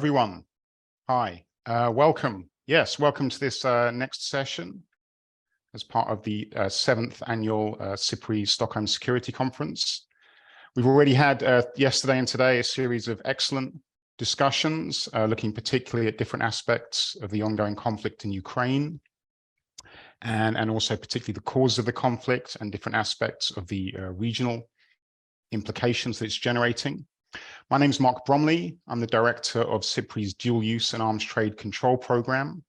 everyone. Hi, welcome. Yes, welcome to this next session as part of the 7th annual SIPRI Stockholm Security Conference. We've already had yesterday and today a series of excellent discussions looking particularly at different aspects of the ongoing conflict in Ukraine and also particularly the causes of the conflict and different aspects of the regional implications that it's generating. My name is Mark Bromley. I'm the director of SIPRI's Dual Use and Arms Trade Control Program.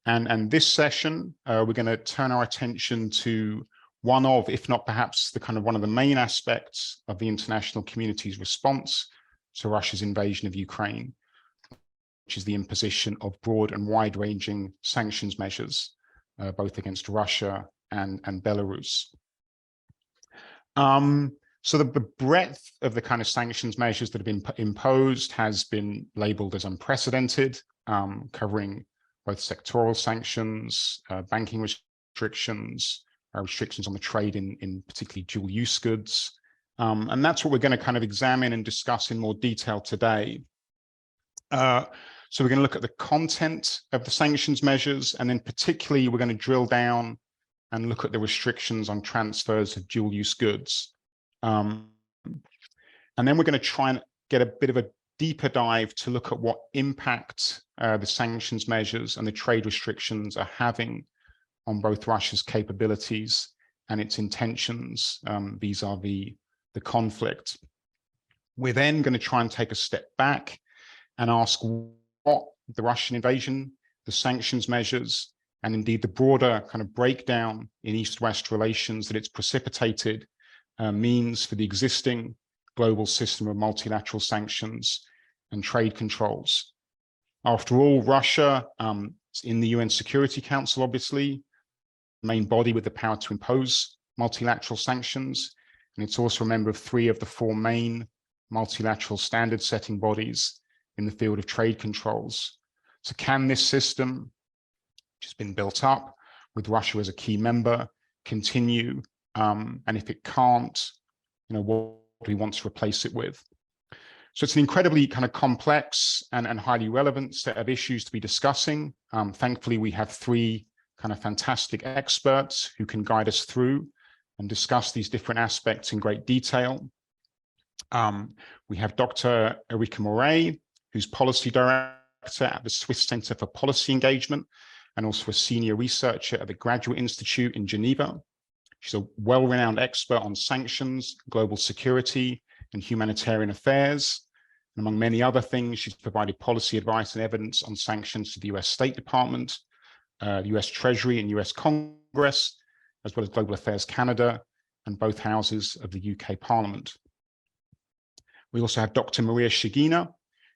And this session, we're going to turn our attention to one of, if not perhaps one of the main aspects of the international community's response to Russia's invasion of Ukraine, which is the imposition of broad and wide-ranging sanctions measures, both against Russia and Belarus. So the breadth of the kind of sanctions measures that have been imposed has been labeled as unprecedented, covering both sectoral sanctions, banking restrictions, restrictions on the trade in particularly dual-use goods. And that's what we're going to kind of examine and discuss in more detail today. So we're going to look at the content of the sanctions measures, and then particularly we're going to drill down and look at the restrictions on transfers of dual-use goods. And then we're going to try and get a bit of a deeper dive to look at what impact the sanctions measures and the trade restrictions are having on both Russia's capabilities and its intentions vis-a-vis the conflict. We're then going to try and take a step back and ask what the Russian invasion, the sanctions measures, and indeed the broader kind of breakdown in East-West relations that it's precipitated means for the existing global system of multilateral sanctions and trade controls. After all, Russia is in the UN Security Council, obviously, the main body with the power to impose multilateral sanctions, and it's also a member of 3 of the 4 main multilateral standard-setting bodies in the field of trade controls. So can this system, which has been built up with Russia as a key member, continue? And if it can't, what do we want to replace it with? So it's an incredibly kind of complex and highly relevant set of issues to be discussing. Thankfully, we have 3 kind of fantastic experts who can guide us through and discuss these different aspects in great detail. We have Dr. Erika Moret, who's policy director at the Swiss Center for Policy Engagement and also a senior researcher at the Graduate Institute in Geneva. She's a well-renowned expert on sanctions, global security, and humanitarian affairs. And among many other things, she's provided policy advice and evidence on sanctions to the US State Department, the US Treasury and US Congress, as well as Global Affairs Canada and both houses of the UK Parliament. We also have Dr. Maria Shigina,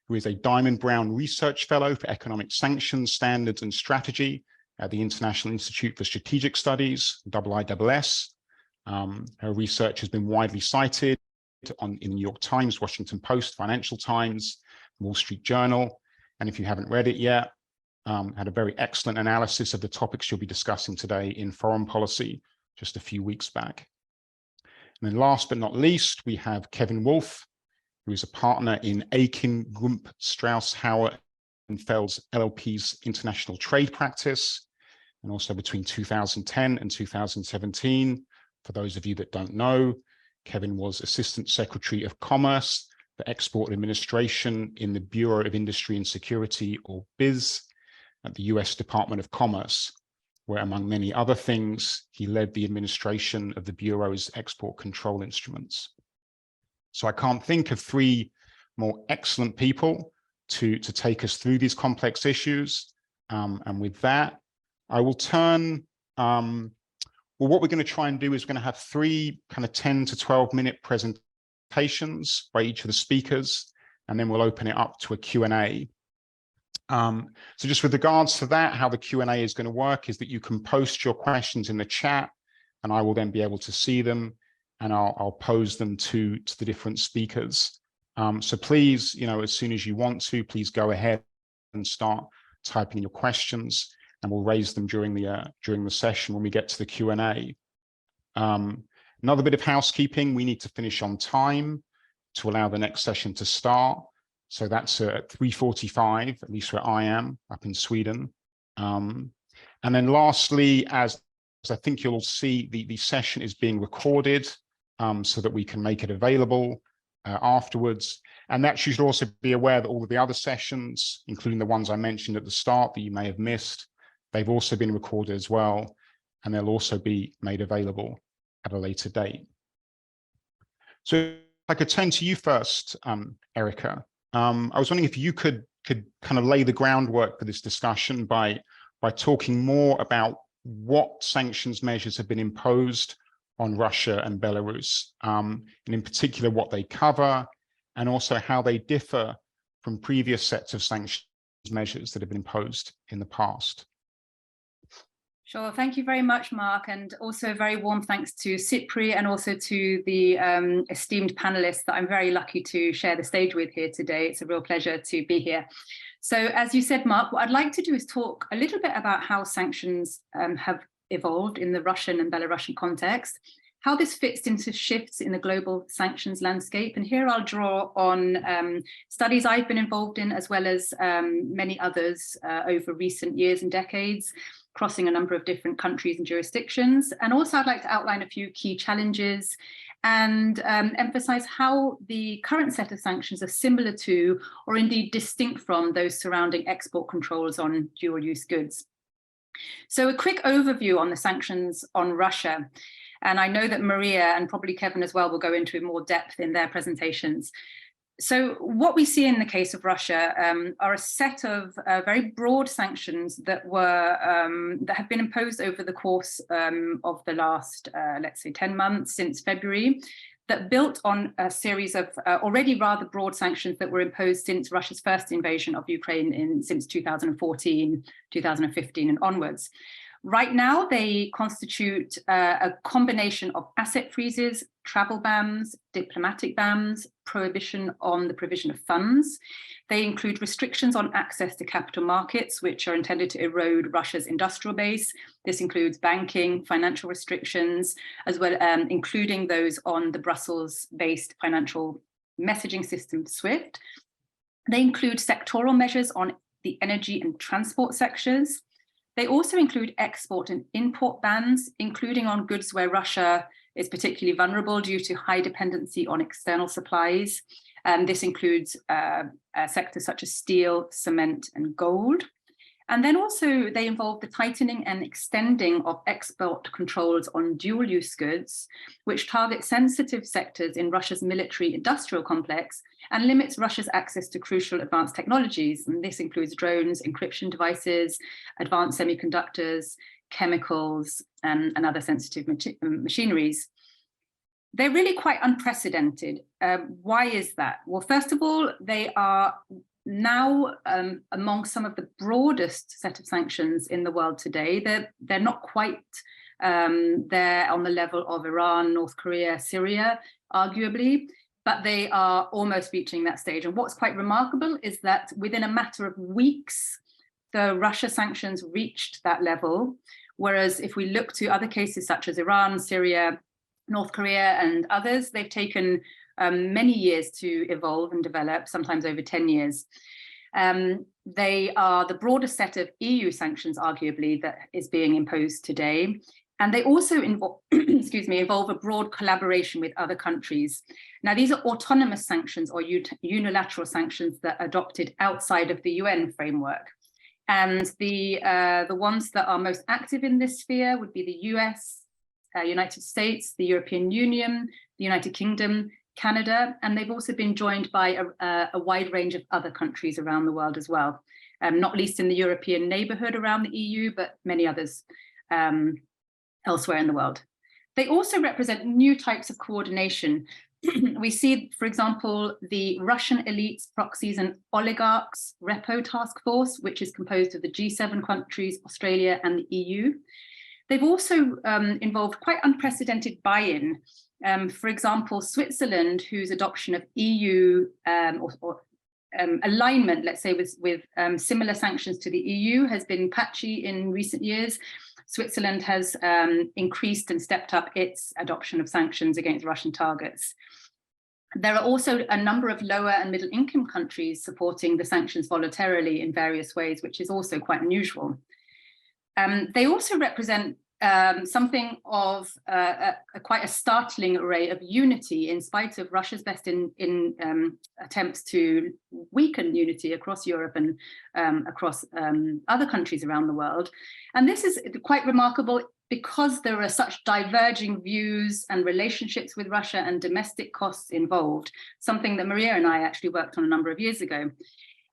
who is a Diamond Brown Research Fellow for Economic Sanctions, Standards and Strategy at the International Institute for Strategic Studies, IISS. Her research has been widely cited in the New York Times, Washington Post, Financial Times, Wall Street Journal. And if you haven't read it yet, had a very excellent analysis of the topics you'll be discussing today in Foreign Policy just a few weeks back. And then last but not least, we have Kevin Wolf, who is a partner in Aiken, Gump, Strauss, Hauer and Fels LLP's international trade practice, and also between 2010 and 2017. For those of you that don't know, Kevin was Assistant Secretary of Commerce for Export Administration in the Bureau of Industry and Security, or BIS, at the US Department of Commerce, where among many other things, he led the administration of the Bureau's export control instruments. So I can't think of 3 more excellent people to take us through these complex issues. And with that, I will turn, well, what we're going to try and do is we're going to have 3 kind of 10 to 12-minute presentations by each of the speakers, and then we'll open it up to a Q&A. So just with regards to that, how the Q&A is going to work is that you can post your questions in the chat, and I will then be able to see them, and I'll pose them to the different speakers. So please, as soon as you want to, please go ahead and start typing in your questions, and we'll raise them during the session when we get to the Q&A. Another bit of housekeeping: we need to finish on time to allow the next session to start. So that's at 3:45, at least where I am, up in Sweden. And then lastly, as I think you'll see, the session is being recorded so that we can make it available afterwards. And that you should also be aware that all of the other sessions, including the ones I mentioned at the start that you may have missed, they've also been recorded as well, and they'll also be made available at a later date. So if I could turn to you first, Erica. I was wondering if you could kind of lay the groundwork for this discussion by talking more about what sanctions measures have been imposed on Russia and Belarus, and in particular what they cover, and also how they differ from previous sets of sanctions measures that have been imposed in the past. Sure, thank you very much, Mark, and also a very warm thanks to SIPRI and also to the esteemed panelists that I'm very lucky to share the stage with here today. It's a real pleasure to be here. So as you said, Mark, what I'd like to do is talk a little bit about how sanctions have evolved in the Russian and Belarusian context, how this fits into shifts in the global sanctions landscape. And here I'll draw on studies I've been involved in, as well as many others over recent years and decades, crossing a number of different countries and jurisdictions. And also I'd like to outline a few key challenges and emphasize how the current set of sanctions are similar to, or indeed distinct from, those surrounding export controls on dual-use goods. So a quick overview on the sanctions on Russia. And I know that Maria and probably Kevin as well will go into more depth in their presentations. So what we see in the case of Russia are a set of very broad sanctions that have been imposed over the course of the last, let's say, 10 months since February, that built on a series of already rather broad sanctions that were imposed since Russia's first invasion of Ukraine since 2014, 2015 and onwards. Right now, they constitute a combination of asset freezes, travel bans, diplomatic bans, prohibition on the provision of funds. They include restrictions on access to capital markets, which are intended to erode Russia's industrial base. This includes banking, financial restrictions, as well including those on the Brussels-based financial messaging system, SWIFT. They include sectoral measures on the energy and transport sectors. They also include export and import bans, including on goods where Russia is particularly vulnerable due to high dependency on external supplies. This includes sectors such as steel, cement, and gold. And then also they involve the tightening and extending of export controls on dual-use goods, which target sensitive sectors in Russia's military-industrial complex and limits Russia's access to crucial advanced technologies. And this includes drones, encryption devices, advanced semiconductors, chemicals, and other sensitive machineries. They're really quite unprecedented. Why is that? Well, first of all, they are now among some of the broadest set of sanctions in the world today. They're not quite there on the level of Iran, North Korea, Syria, arguably, but they are almost reaching that stage. And what's quite remarkable is that within a matter of weeks, the Russia sanctions reached that level. Whereas if we look to other cases such as Iran, Syria, North Korea, and others, they've taken many years to evolve and develop, sometimes over 10 years. They are the broadest set of EU sanctions, arguably, that is being imposed today. And they also involve, involve a broad collaboration with other countries. Now, these are autonomous sanctions or unilateral sanctions that are adopted outside of the UN framework. And the ones that are most active in this sphere would be the US, United States, the European Union, the United Kingdom, Canada, and they've also been joined by a wide range of other countries around the world as well, not least in the European neighborhood around the EU, but many others elsewhere in the world. They also represent new types of coordination. We see, for example, the Russian elites, proxies and oligarchs Repo task force, which is composed of the G7 countries, Australia and the EU. They've also involved quite unprecedented buy-in. For example, Switzerland, whose adoption of EU alignment, let's say, with similar sanctions to the EU has been patchy in recent years. Switzerland has increased and stepped up its adoption of sanctions against Russian targets. There are also a number of lower and middle income countries supporting the sanctions voluntarily in various ways, which is also quite unusual. They also represent something of quite a startling array of unity in spite of Russia's best in attempts to weaken unity across Europe and across other countries around the world. And this is quite remarkable because there are such diverging views and relationships with Russia and domestic costs involved, something that Maria and I actually worked on a number of years ago.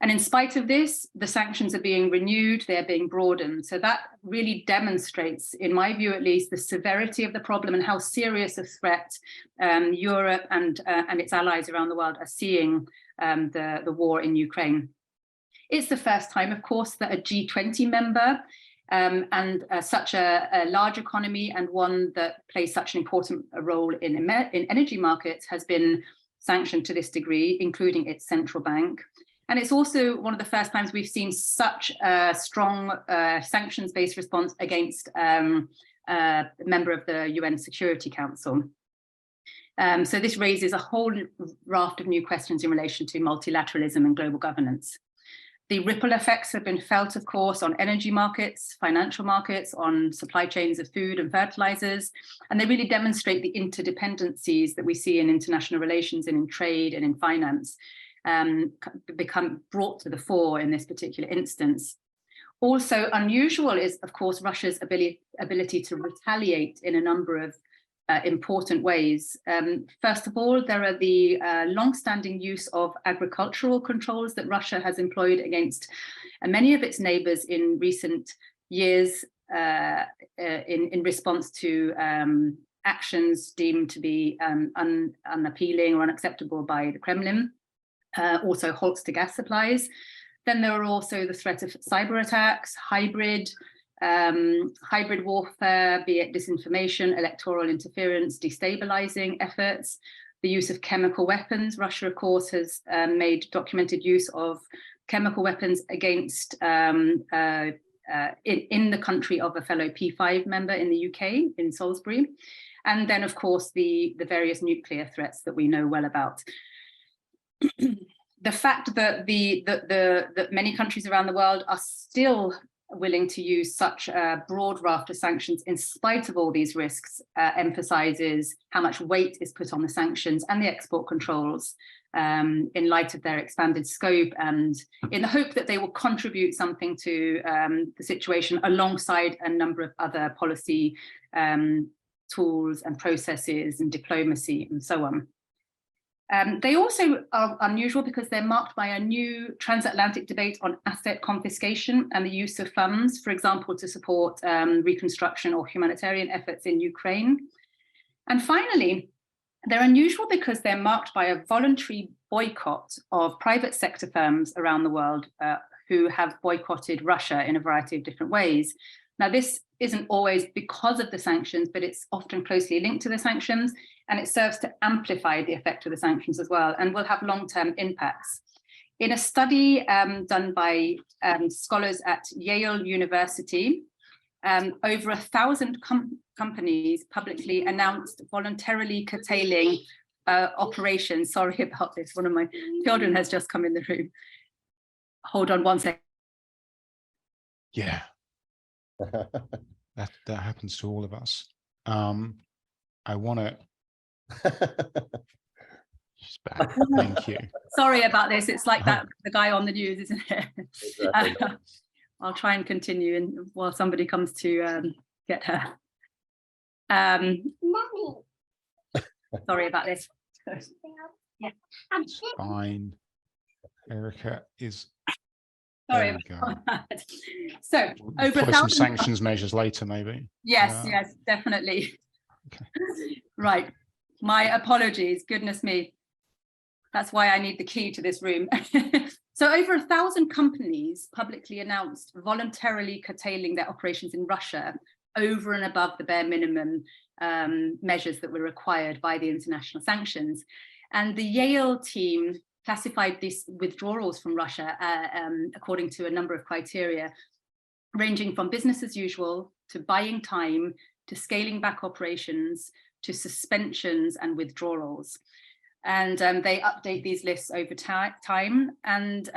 And in spite of this, the sanctions are being renewed, they're being broadened. So that really demonstrates, in my view at least, the severity of the problem and how serious a threat Europe and its allies around the world are seeing the war in Ukraine. It's the first time, of course, that a G20 member and such a large economy and one that plays such an important role in energy markets has been sanctioned to this degree, including its central bank. And it's also one of the first times we've seen such a strong sanctions-based response against a member of the UN Security Council. So this raises a whole raft of new questions in relation to multilateralism and global governance. The ripple effects have been felt, of course, on energy markets, financial markets, on supply chains of food and fertilizers, and they really demonstrate the interdependencies that we see in international relations and in trade and in finance. Become brought to the fore in this particular instance. Also unusual is, of course, Russia's ability to retaliate in a number of important ways. First of all, there are the long-standing use of agricultural controls that Russia has employed against many of its neighbors in recent years in response to actions deemed to be unappealing or unacceptable by the Kremlin. Also halts to gas supplies. Then there are also the threat of cyber attacks, hybrid warfare, be it disinformation, electoral interference, destabilizing efforts, the use of chemical weapons. Russia, of course, has made documented use of chemical weapons against in the country of a fellow P5 member in the UK, in Salisbury. And then, of course, the various nuclear threats that we know well about. The fact that that many countries around the world are still willing to use such a broad raft of sanctions in spite of all these risks emphasizes how much weight is put on the sanctions and the export controls in light of their expanded scope, and in the hope that they will contribute something to the situation alongside a number of other policy tools and processes and diplomacy and so on. They also are unusual because they're marked by a new transatlantic debate on asset confiscation and the use of funds, for example, to support reconstruction or humanitarian efforts in Ukraine. And finally, they're unusual because they're marked by a voluntary boycott of private sector firms around the world who have boycotted Russia in a variety of different ways. Now, this isn't always because of the sanctions, but it's often closely linked to the sanctions, and it serves to amplify the effect of the sanctions as well, and will have long-term impacts. In a study done by scholars at Yale University, over 1,000 companies publicly announced voluntarily curtailing operations. Sorry about this, one of my children has just come in the room. Hold on one second. Yeah. that happens to all of us. I want to. She's back. Thank you. Sorry about this. It's like that the guy on the news, isn't it? Exactly. I'll try and continue while somebody comes to get her. Sorry about this. Yeah. It's fine. Erica is. Sorry about that. So over 1,000 some sanctions measures later, maybe. Yes, yes, definitely. Okay. Right. My apologies. Goodness me. That's why I need the key to this room. So over 1,000 companies publicly announced voluntarily curtailing their operations in Russia over and above the bare minimum measures that were required by the international sanctions. And the Yale team classified these withdrawals from Russia according to a number of criteria, ranging from business as usual to buying time to scaling back operations to suspensions and withdrawals. And they update these lists over time, and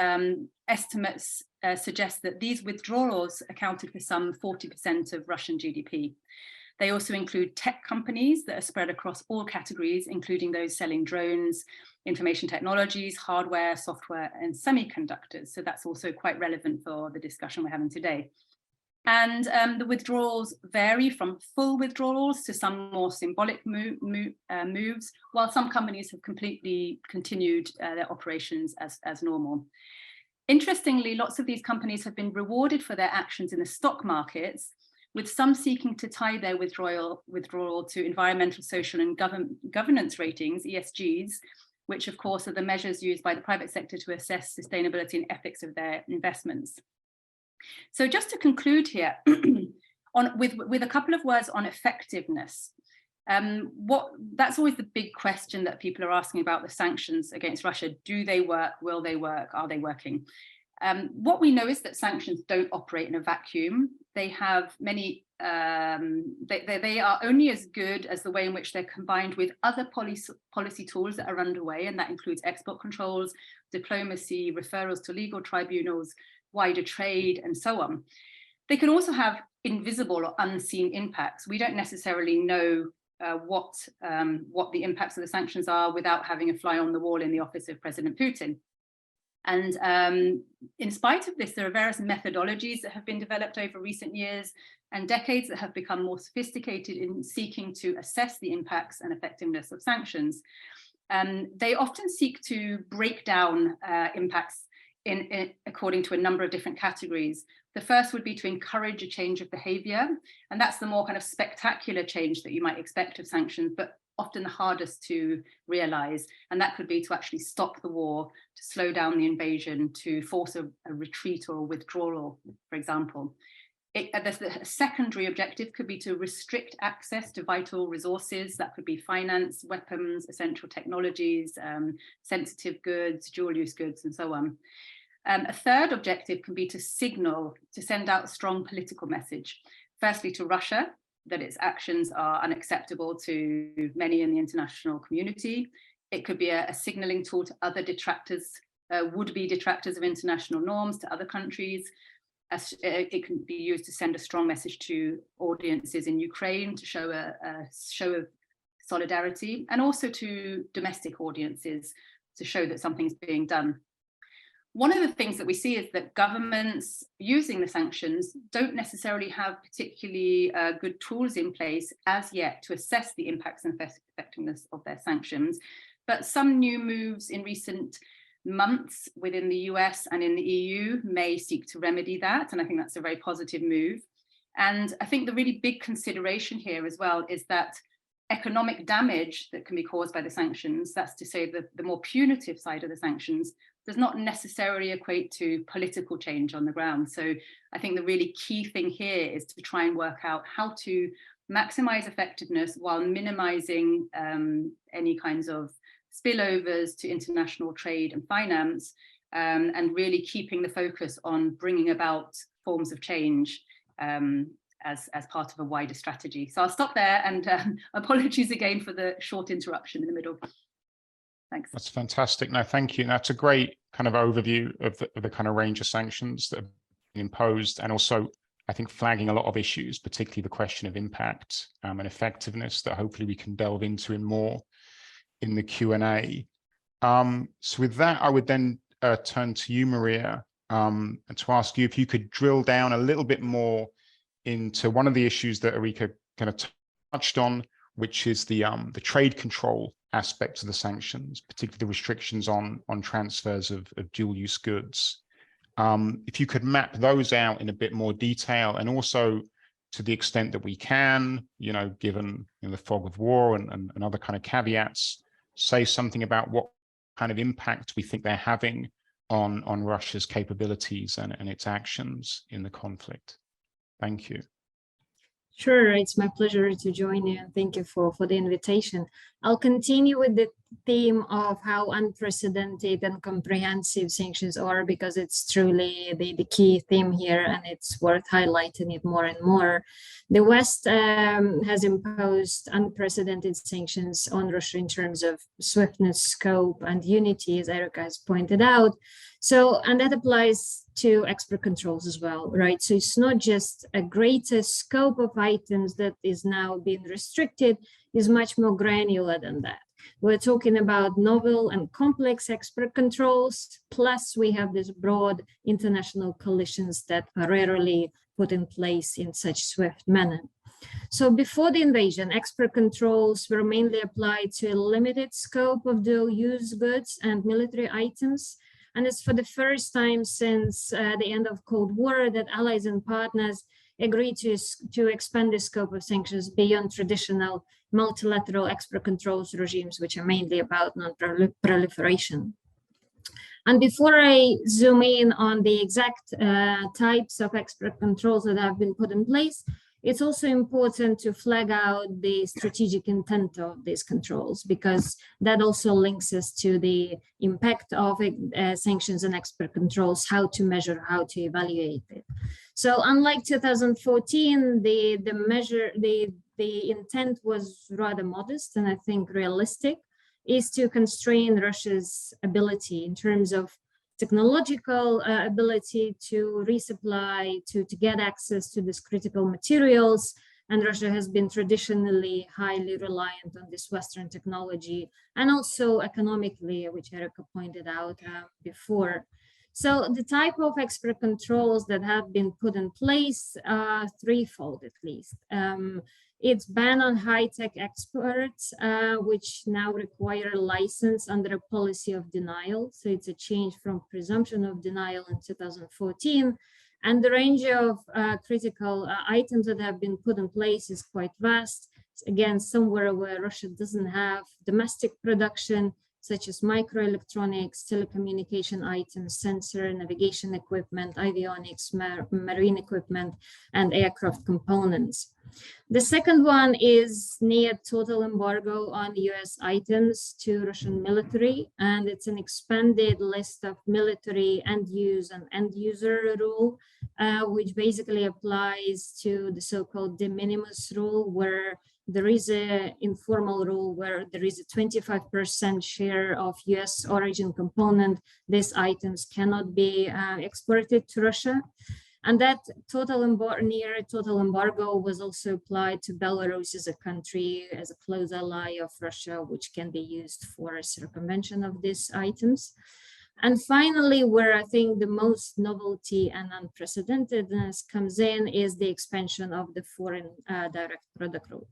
estimates suggest that these withdrawals accounted for some 40% of Russian GDP. They also include tech companies that are spread across all categories, including those selling drones, information technologies, hardware, software, and semiconductors. So that's also quite relevant for the discussion we're having today. And the withdrawals vary from full withdrawals to some more symbolic moves, while some companies have completely continued their operations as normal. Interestingly, lots of these companies have been rewarded for their actions in the stock markets, with some seeking to tie their withdrawal to environmental, social, and governance ratings, ESGs, which of course are the measures used by the private sector to assess sustainability and ethics of their investments. So just to conclude here, with a couple of words on effectiveness, that's always the big question that people are asking about the sanctions against Russia. Do they work? Will they work? Are they working? What we know is that sanctions don't operate in a vacuum. They have many, they are only as good as the way in which they're combined with other policy tools that are underway, and that includes export controls, diplomacy, referrals to legal tribunals, wider trade, and so on. They can also have invisible or unseen impacts. We don't necessarily know what the impacts of the sanctions are without having a fly on the wall in the office of President Putin. And in spite of this, there are various methodologies that have been developed over recent years and decades that have become more sophisticated in seeking to assess the impacts and effectiveness of sanctions. They often seek to break down impacts according to a number of different categories. The first would be to encourage a change of behavior, and that's the more kind of spectacular change that you might expect of sanctions, but often the hardest to realize. And that could be to actually stop the war, to slow down the invasion, to force a retreat or a withdrawal, for example. The secondary objective could be to restrict access to vital resources. That could be finance, weapons, essential technologies, sensitive goods, dual use goods, and so on. A third objective can be to signal, to send out a strong political message, firstly to Russia, that its actions are unacceptable to many in the international community. It could be a signaling tool to other detractors, would-be detractors of international norms, to other countries. It can be used to send a strong message to audiences in Ukraine to show a show of solidarity, and also to domestic audiences to show that something's being done. One of the things that we see is that governments using the sanctions don't necessarily have particularly good tools in place as yet to assess the impacts and effectiveness of their sanctions. But some new moves in recent months within the US and in the EU may seek to remedy that. And I think that's a very positive move. And I think the really big consideration here as well is that economic damage that can be caused by the sanctions, that's to say the more punitive side of the sanctions, does not necessarily equate to political change on the ground. So I think the really key thing here is to try and work out how to maximize effectiveness while minimizing any kinds of spillovers to international trade and finance, and really keeping the focus on bringing about forms of change as part of a wider strategy. So I'll stop there, and apologies again for the short interruption in the middle. Thanks. That's fantastic. No, thank you. And that's a great kind of overview of the kind of range of sanctions that have been imposed, and also I think flagging a lot of issues, particularly the question of impact and effectiveness, that hopefully we can delve into more in the Q&A. So with that, I would then turn to you, Maria, and to ask you if you could drill down a little bit more into one of the issues that Erika kind of touched on, which is the trade control aspects of the sanctions, particularly the restrictions on transfers of dual-use goods. If you could map those out in a bit more detail, and also to the extent that we can, given the fog of war and other kind of caveats, say something about what kind of impact we think they're having on Russia's capabilities and its actions in the conflict. Thank you. Sure, it's my pleasure to join you, and thank you for the invitation. I'll continue with the theme of how unprecedented and comprehensive sanctions are, because it's truly the key theme here, and it's worth highlighting it more and more. The West has imposed unprecedented sanctions on Russia in terms of swiftness, scope, and unity, as Erica has pointed out. So, and that applies to export controls as well, right? So it's not just a greater scope of items that is now being restricted, is much more granular than that. We're talking about novel and complex export controls, plus we have this broad international coalitions that are rarely put in place in such swift manner. So before the invasion, export controls were mainly applied to a limited scope of dual-use goods and military items. And it's for the first time since the end of Cold War that allies and partners agreed to expand the scope of sanctions beyond traditional multilateral export controls regimes, which are mainly about non-proliferation. And before I zoom in on the exact types of export controls that have been put in place, it's also important to flag out the strategic intent of these controls, because that also links us to the impact of sanctions and export controls, how to measure, how to evaluate it. So unlike 2014, the intent was rather modest, and I think realistic, is to constrain Russia's ability in terms of technological ability to resupply, to get access to these critical materials. And Russia has been traditionally highly reliant on this Western technology, and also economically, which Erica pointed out before. So the type of export controls that have been put in place are threefold at least. It's ban on high-tech exports, which now require a license under a policy of denial. So it's a change from presumption of denial in 2014. And the range of critical items that have been put in place is quite vast. Again, somewhere where Russia doesn't have domestic production, such as microelectronics, telecommunication items, sensor, navigation equipment, avionics, marine equipment, and aircraft components. The second one is near total embargo on US items to Russian military, and it's an expanded list of military end-use and end-user rule, which basically applies to the so-called de minimis rule, where there is an informal rule where there is a 25% share of US origin component. These items cannot be exported to Russia. And that near total embargo was also applied to Belarus as a country, as a close ally of Russia, which can be used for circumvention of these items. And finally, where I think the most novelty and unprecedentedness comes in is the expansion of the foreign direct product rule.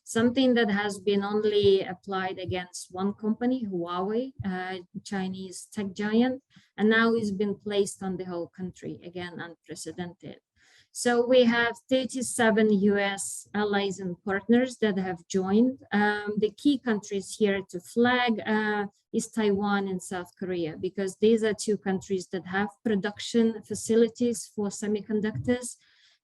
Something that has been only applied against one company, Huawei, Chinese tech giant, and now it's been placed on the whole country, again, unprecedented. So we have 37 US allies and partners that have joined. The key countries here to flag is Taiwan and South Korea, because these are two countries that have production facilities for semiconductors.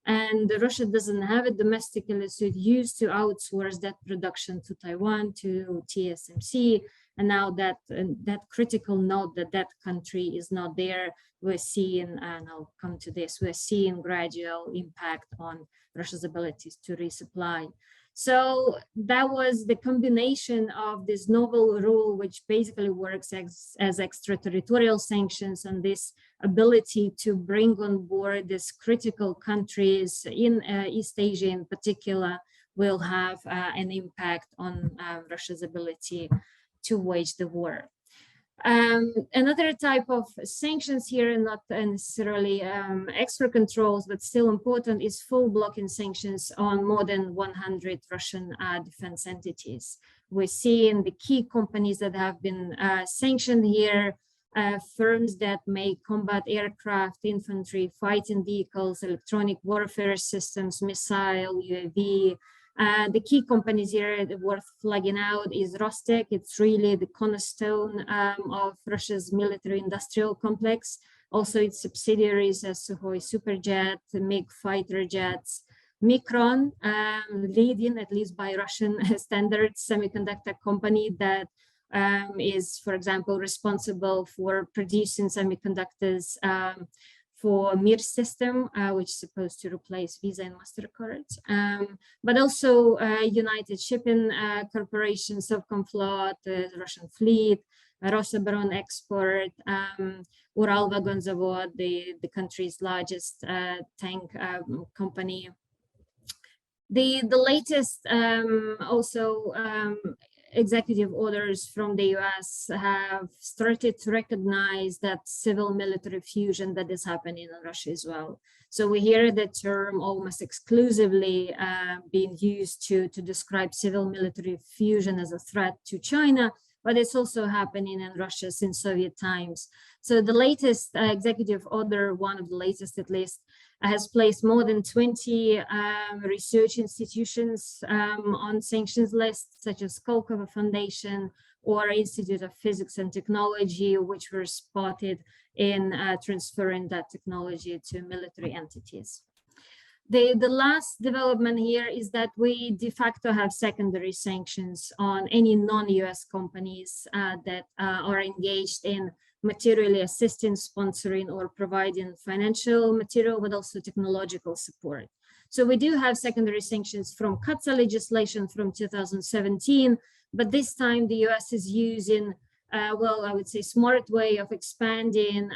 And Russia doesn't have it domestically, so it used to outsource that production to Taiwan, to TSMC. And now that critical node that country is not there, we're seeing, and I'll come to this, we're seeing gradual impact on Russia's abilities to resupply. So that was the combination of this novel rule, which basically works as extraterritorial sanctions, and this ability to bring on board these critical countries in East Asia in particular will have an impact on Russia's ability to wage the war. Another type of sanctions here, not necessarily export controls, but still important, is full blocking sanctions on more than 100 Russian defense entities. We're seeing the key companies that have been sanctioned here, firms that make combat aircraft, infantry, fighting vehicles, electronic warfare systems, missile, UAV. The key companies here that worth flagging out is Rostec. It's really the cornerstone of Russia's military industrial complex. Also its subsidiaries as Sukhoi Superjet, MiG fighter jets, Micron, leading, at least by Russian standards, semiconductor company that is, for example, responsible for producing semiconductors for MIR system, which is supposed to replace Visa and MasterCard, but also United Shipping Corporation, Sovcomflot, the Russian fleet, Rosoboron Export, Uralvagonzavod, the country's largest tank company. The latest also executive orders from the US have started to recognize that civil-military fusion that is happening in Russia as well. So we hear the term almost exclusively being used to describe civil-military fusion as a threat to China, but it's also happening in Russia since Soviet times. So the latest executive order, one of the latest at least, has placed more than 20 research institutions on sanctions lists, such as Skolkovo Foundation or Institute of Physics and Technology, which were spotted in transferring that technology to military entities. The last development here is that we de facto have secondary sanctions on any non-US companies that are engaged in materially assisting, sponsoring, or providing financial material, but also technological support. So we do have secondary sanctions from CAATSA legislation from 2017, but this time the US is using, well, I would say smart way of expanding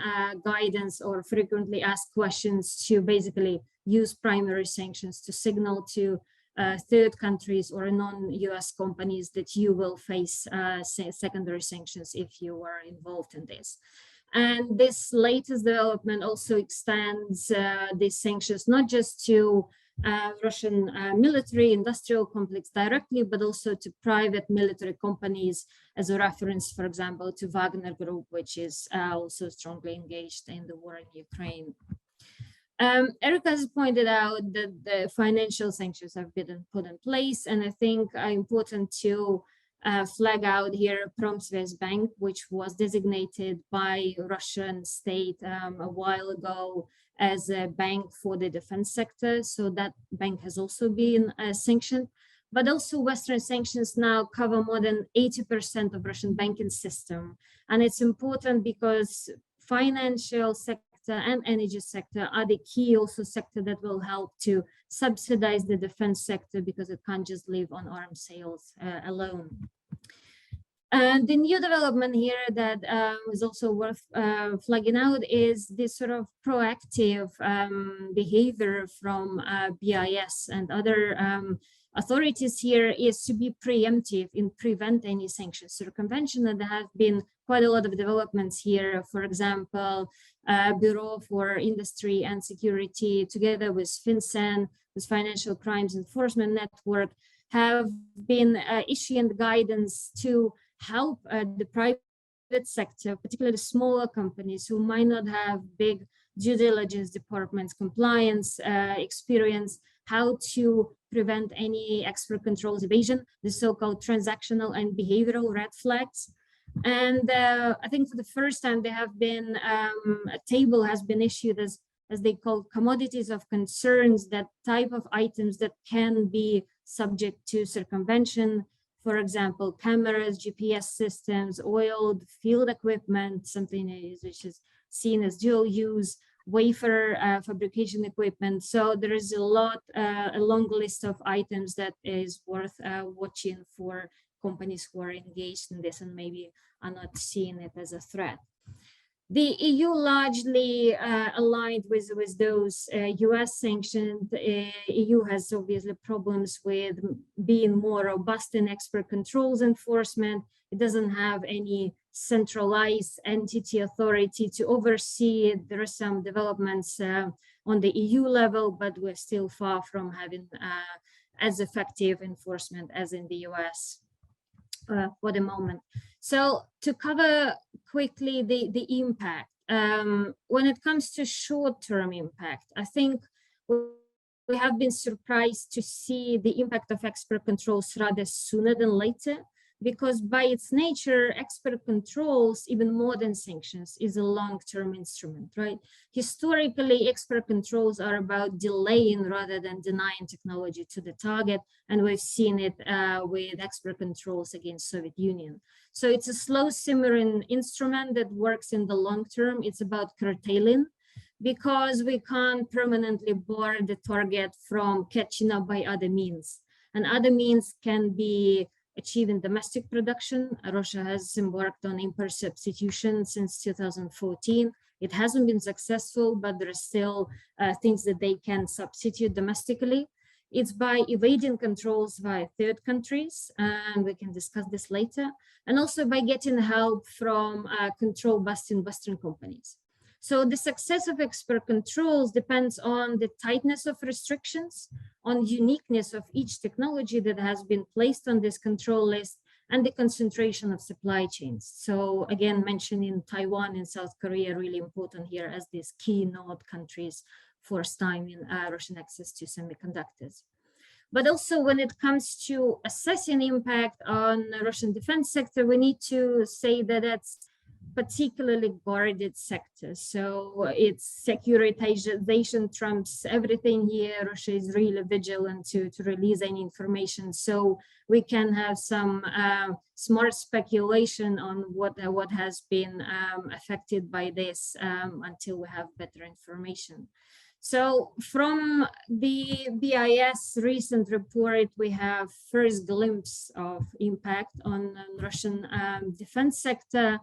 guidance or frequently asked questions to basically use primary sanctions to signal to third countries or non-US companies that you will face secondary sanctions if you are involved in this. And this latest development also extends these sanctions not just to Russian military industrial complex directly, but also to private military companies, as a reference, for example, to Wagner Group, which is also strongly engaged in the war in Ukraine. Erica has pointed out that the financial sanctions have been put in place, and I think important to flag out here Promsvestbank, which was designated by Russian state a while ago as a bank for the defense sector. So that bank has also been sanctioned, but also Western sanctions now cover more than 80% of Russian banking system. And it's important because financial sector and energy sector are the key also sector that will help to subsidize the defense sector because it can't just live on arms sales alone. And the new development here that is also worth flagging out is this sort of proactive behavior from BIS and other authorities here is to be preemptive in prevent any sanctions circumvention. And there have been quite a lot of developments here. For example, Bureau for Industry and Security, together with FinCEN, with Financial Crimes Enforcement Network, have been issuing guidance to help the private sector, particularly smaller companies who might not have big due diligence departments, compliance experience, how to prevent any export controls evasion, the so-called transactional and behavioral red flags. And I think for the first time there have been, a table has been issued as they call commodities of concerns, that type of items that can be subject to circumvention. For example, cameras, GPS systems, oiled field equipment, something which is seen as dual use, wafer fabrication equipment. So there is a long list of items that is worth watching for companies who are engaged in this and maybe are not seeing it as a threat. The EU largely aligned with those US sanctions. EU has obviously problems with being more robust in export controls enforcement. It doesn't have any centralized entity authority to oversee it. There are some developments on the EU level, but we're still far from having as effective enforcement as in the US. For the moment. So to cover quickly the impact, when it comes to short-term impact, I think we have been surprised to see the impact of export controls rather sooner than later. because by its nature, export controls, even more than sanctions, is a long-term instrument, right? Historically, export controls are about delaying rather than denying technology to the target, and we've seen it with export controls against Soviet Union. So it's a slow simmering instrument that works in the long term. It's about curtailing, because we can't permanently bar the target from catching up by other means. And other means can be achieving domestic production. Russia has embarked on import substitution since 2014. It hasn't been successful, but there are still things that they can substitute domestically. It's by evading controls via third countries, and we can discuss this later, and also by getting help from control-busting Western companies. So the success of export controls depends on the tightness of restrictions, on uniqueness of each technology that has been placed on this control list, and the concentration of supply chains. So again, mentioning Taiwan and South Korea really important here as these key node countries for stymieing Russian access to semiconductors. But also when it comes to assessing impact on the Russian defense sector, we need to say that that's particularly guarded sector. So its securitization trumps everything here. Russia is really vigilant to release any information. So we can have some smart speculation on what has been affected by this until we have better information. So from the BIS recent report, we have first glimpse of impact on Russian defense sector.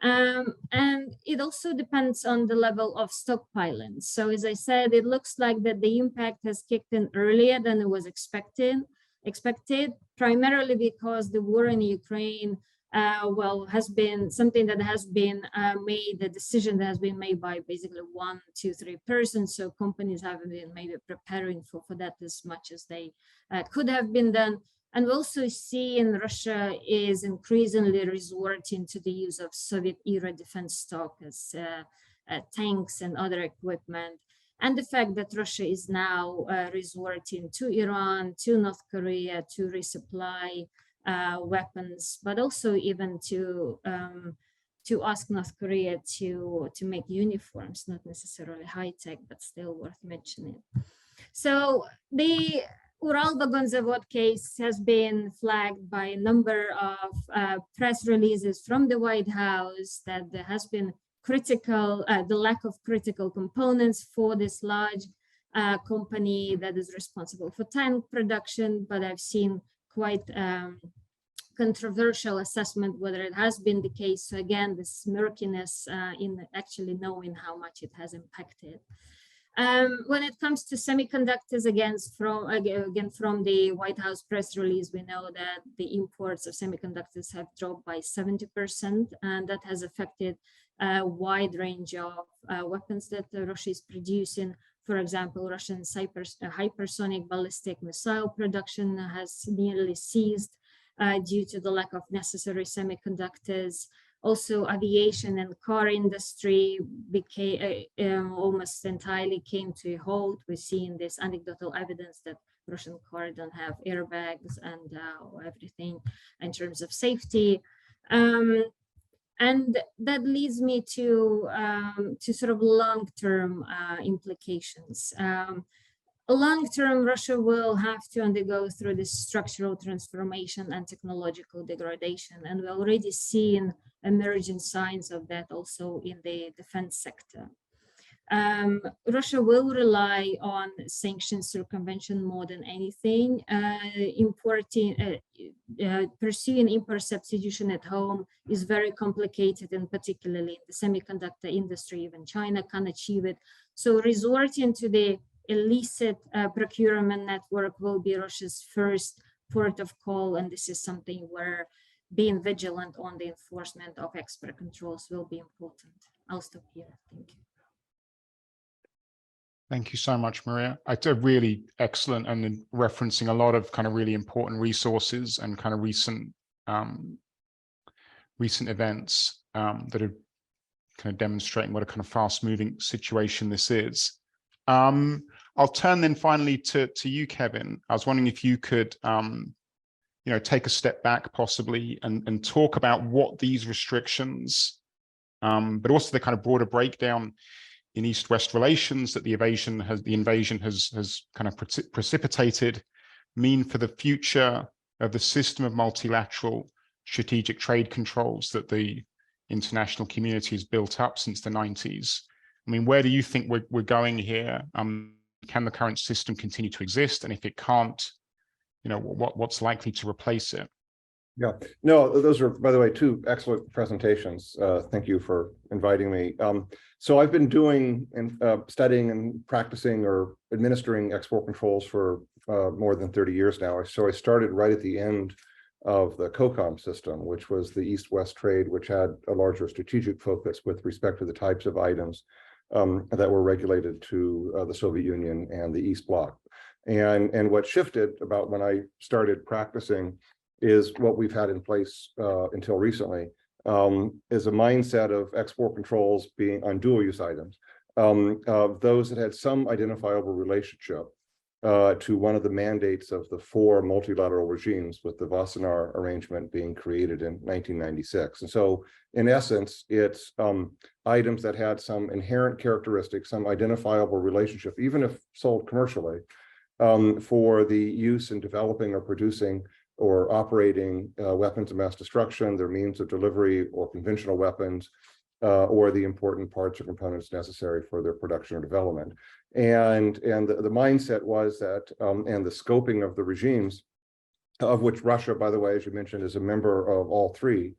And it also depends on the level of stockpiling. So as I said, it looks like that the impact has kicked in earlier than it was expected, primarily because the war in Ukraine has been something that has been made, the decision that has been made by basically 1, 2, 3 persons. So companies haven't been maybe preparing for that as much as they could have been done. And we also see in Russia is increasingly resorting to the use of Soviet-era defense stock as tanks and other equipment. And the fact that Russia is now resorting to Iran, to North Korea to resupply weapons, but also even to ask North Korea to make uniforms, not necessarily high-tech, but still worth mentioning. So the Uralvagonzavod case has been flagged by a number of press releases from the White House that there has been the lack of critical components for this large company that is responsible for tank production, but I've seen quite controversial assessment whether it has been the case. So again, this murkiness in actually knowing how much it has impacted. When it comes to semiconductors, again from the White House press release, we know that the imports of semiconductors have dropped by 70%, and that has affected a wide range of weapons that Russia is producing. For example, Russian hypersonic ballistic missile production has nearly ceased due to the lack of necessary semiconductors. Also, aviation and car industry became almost entirely came to a halt. We're seeing this anecdotal evidence that Russian cars don't have airbags and everything in terms of safety. And that leads me to sort of long-term implications. Long-term, Russia will have to undergo through this structural transformation and technological degradation, and we're already seeing emerging signs of that also in the defense sector. Russia will rely on sanctions circumvention more than anything. Pursuing import substitution at home is very complicated, and particularly in the semiconductor industry, even China can achieve it. So resorting to the illicit procurement network will be Russia's first port of call, and this is something where being vigilant on the enforcement of export controls will be important. I'll stop here. Thank you. Thank you so much, Maria. It's a really excellent and referencing a lot of kind of really important resources and kind of recent events that are kind of demonstrating what a kind of fast-moving situation this is. I'll turn then finally to you, Kevin. I was wondering if you could take a step back possibly and talk about what these restrictions, but also the kind of broader breakdown in East-West relations that the invasion has kind of precipitated mean for the future of the system of multilateral strategic trade controls that the international community has built up since the 90s. I mean, where do you think we're going here? Can the current system continue to exist? And if it can't, what's likely to replace it? Yeah, no, those are, by the way, two excellent presentations. Thank you for inviting me. So I've been doing and studying and practicing or administering export controls for more than 30 years now. So I started right at the end of the COCOM system, which was the East-West trade, which had a larger strategic focus with respect to the types of items that were regulated to the Soviet Union and the East Bloc. And what shifted about when I started practicing is what we've had in place until recently, is a mindset of export controls being on dual-use items, of those that had some identifiable relationship to one of the mandates of the 4 multilateral regimes, with the Wassenaar arrangement being created in 1996. And so, in essence, it's items that had some inherent characteristics, some identifiable relationship, even if sold commercially, for the use in developing or producing or operating weapons of mass destruction, their means of delivery, or conventional weapons, or the important parts or components necessary for their production or development. And the mindset was that, and the scoping of the regimes, of which Russia, by the way, as you mentioned, is a member of all 3,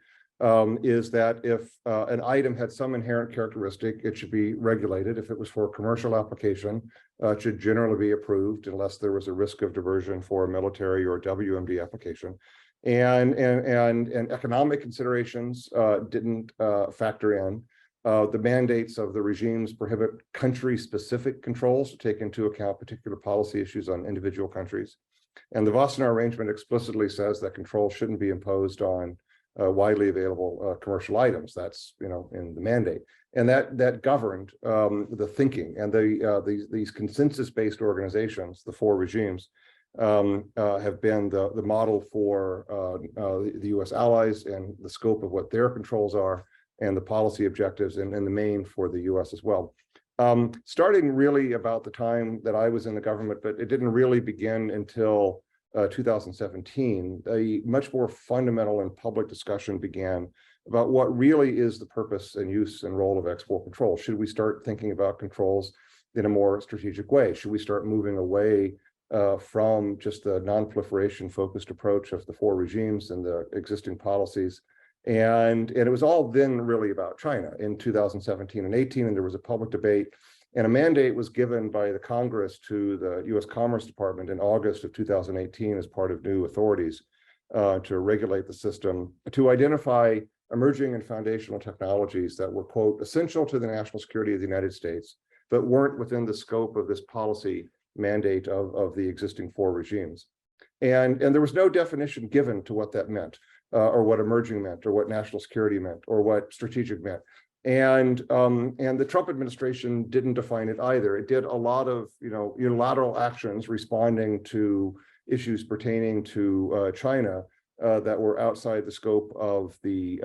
is that if an item had some inherent characteristic, it should be regulated. If it was for a commercial application, it should generally be approved unless there was a risk of diversion for a military or WMD application. And economic considerations didn't factor in. The mandates of the regimes prohibit country-specific controls to take into account particular policy issues on individual countries. And the Wassenaar arrangement explicitly says that controls shouldn't be imposed on widely available commercial items. That's in the mandate, and that governed the thinking. And these consensus-based organizations, the 4 regimes, have been the model for the U.S. allies, and the scope of what their controls are, and the policy objectives, and in the main for the U.S. as well. Starting really about the time that I was in the government, but it didn't really begin until 2017, a much more fundamental and public discussion began about what really is the purpose and use and role of export control. Should we start thinking about controls in a more strategic way? Should we start moving away from just the non-proliferation focused approach of the 4 regimes and the existing policies? And it was all then really about China in 2017 and 18, and there was a public debate. And a mandate was given by the Congress to the U.S. Commerce Department in August of 2018 as part of new authorities to regulate the system, to identify emerging and foundational technologies that were, quote, essential to the national security of the United States, but weren't within the scope of this policy mandate of the existing 4 regimes. And there was no definition given to what that meant, or what emerging meant, or what national security meant, or what strategic meant. And the Trump administration didn't define it either. It did a lot of unilateral actions responding to issues pertaining to China that were outside the scope of the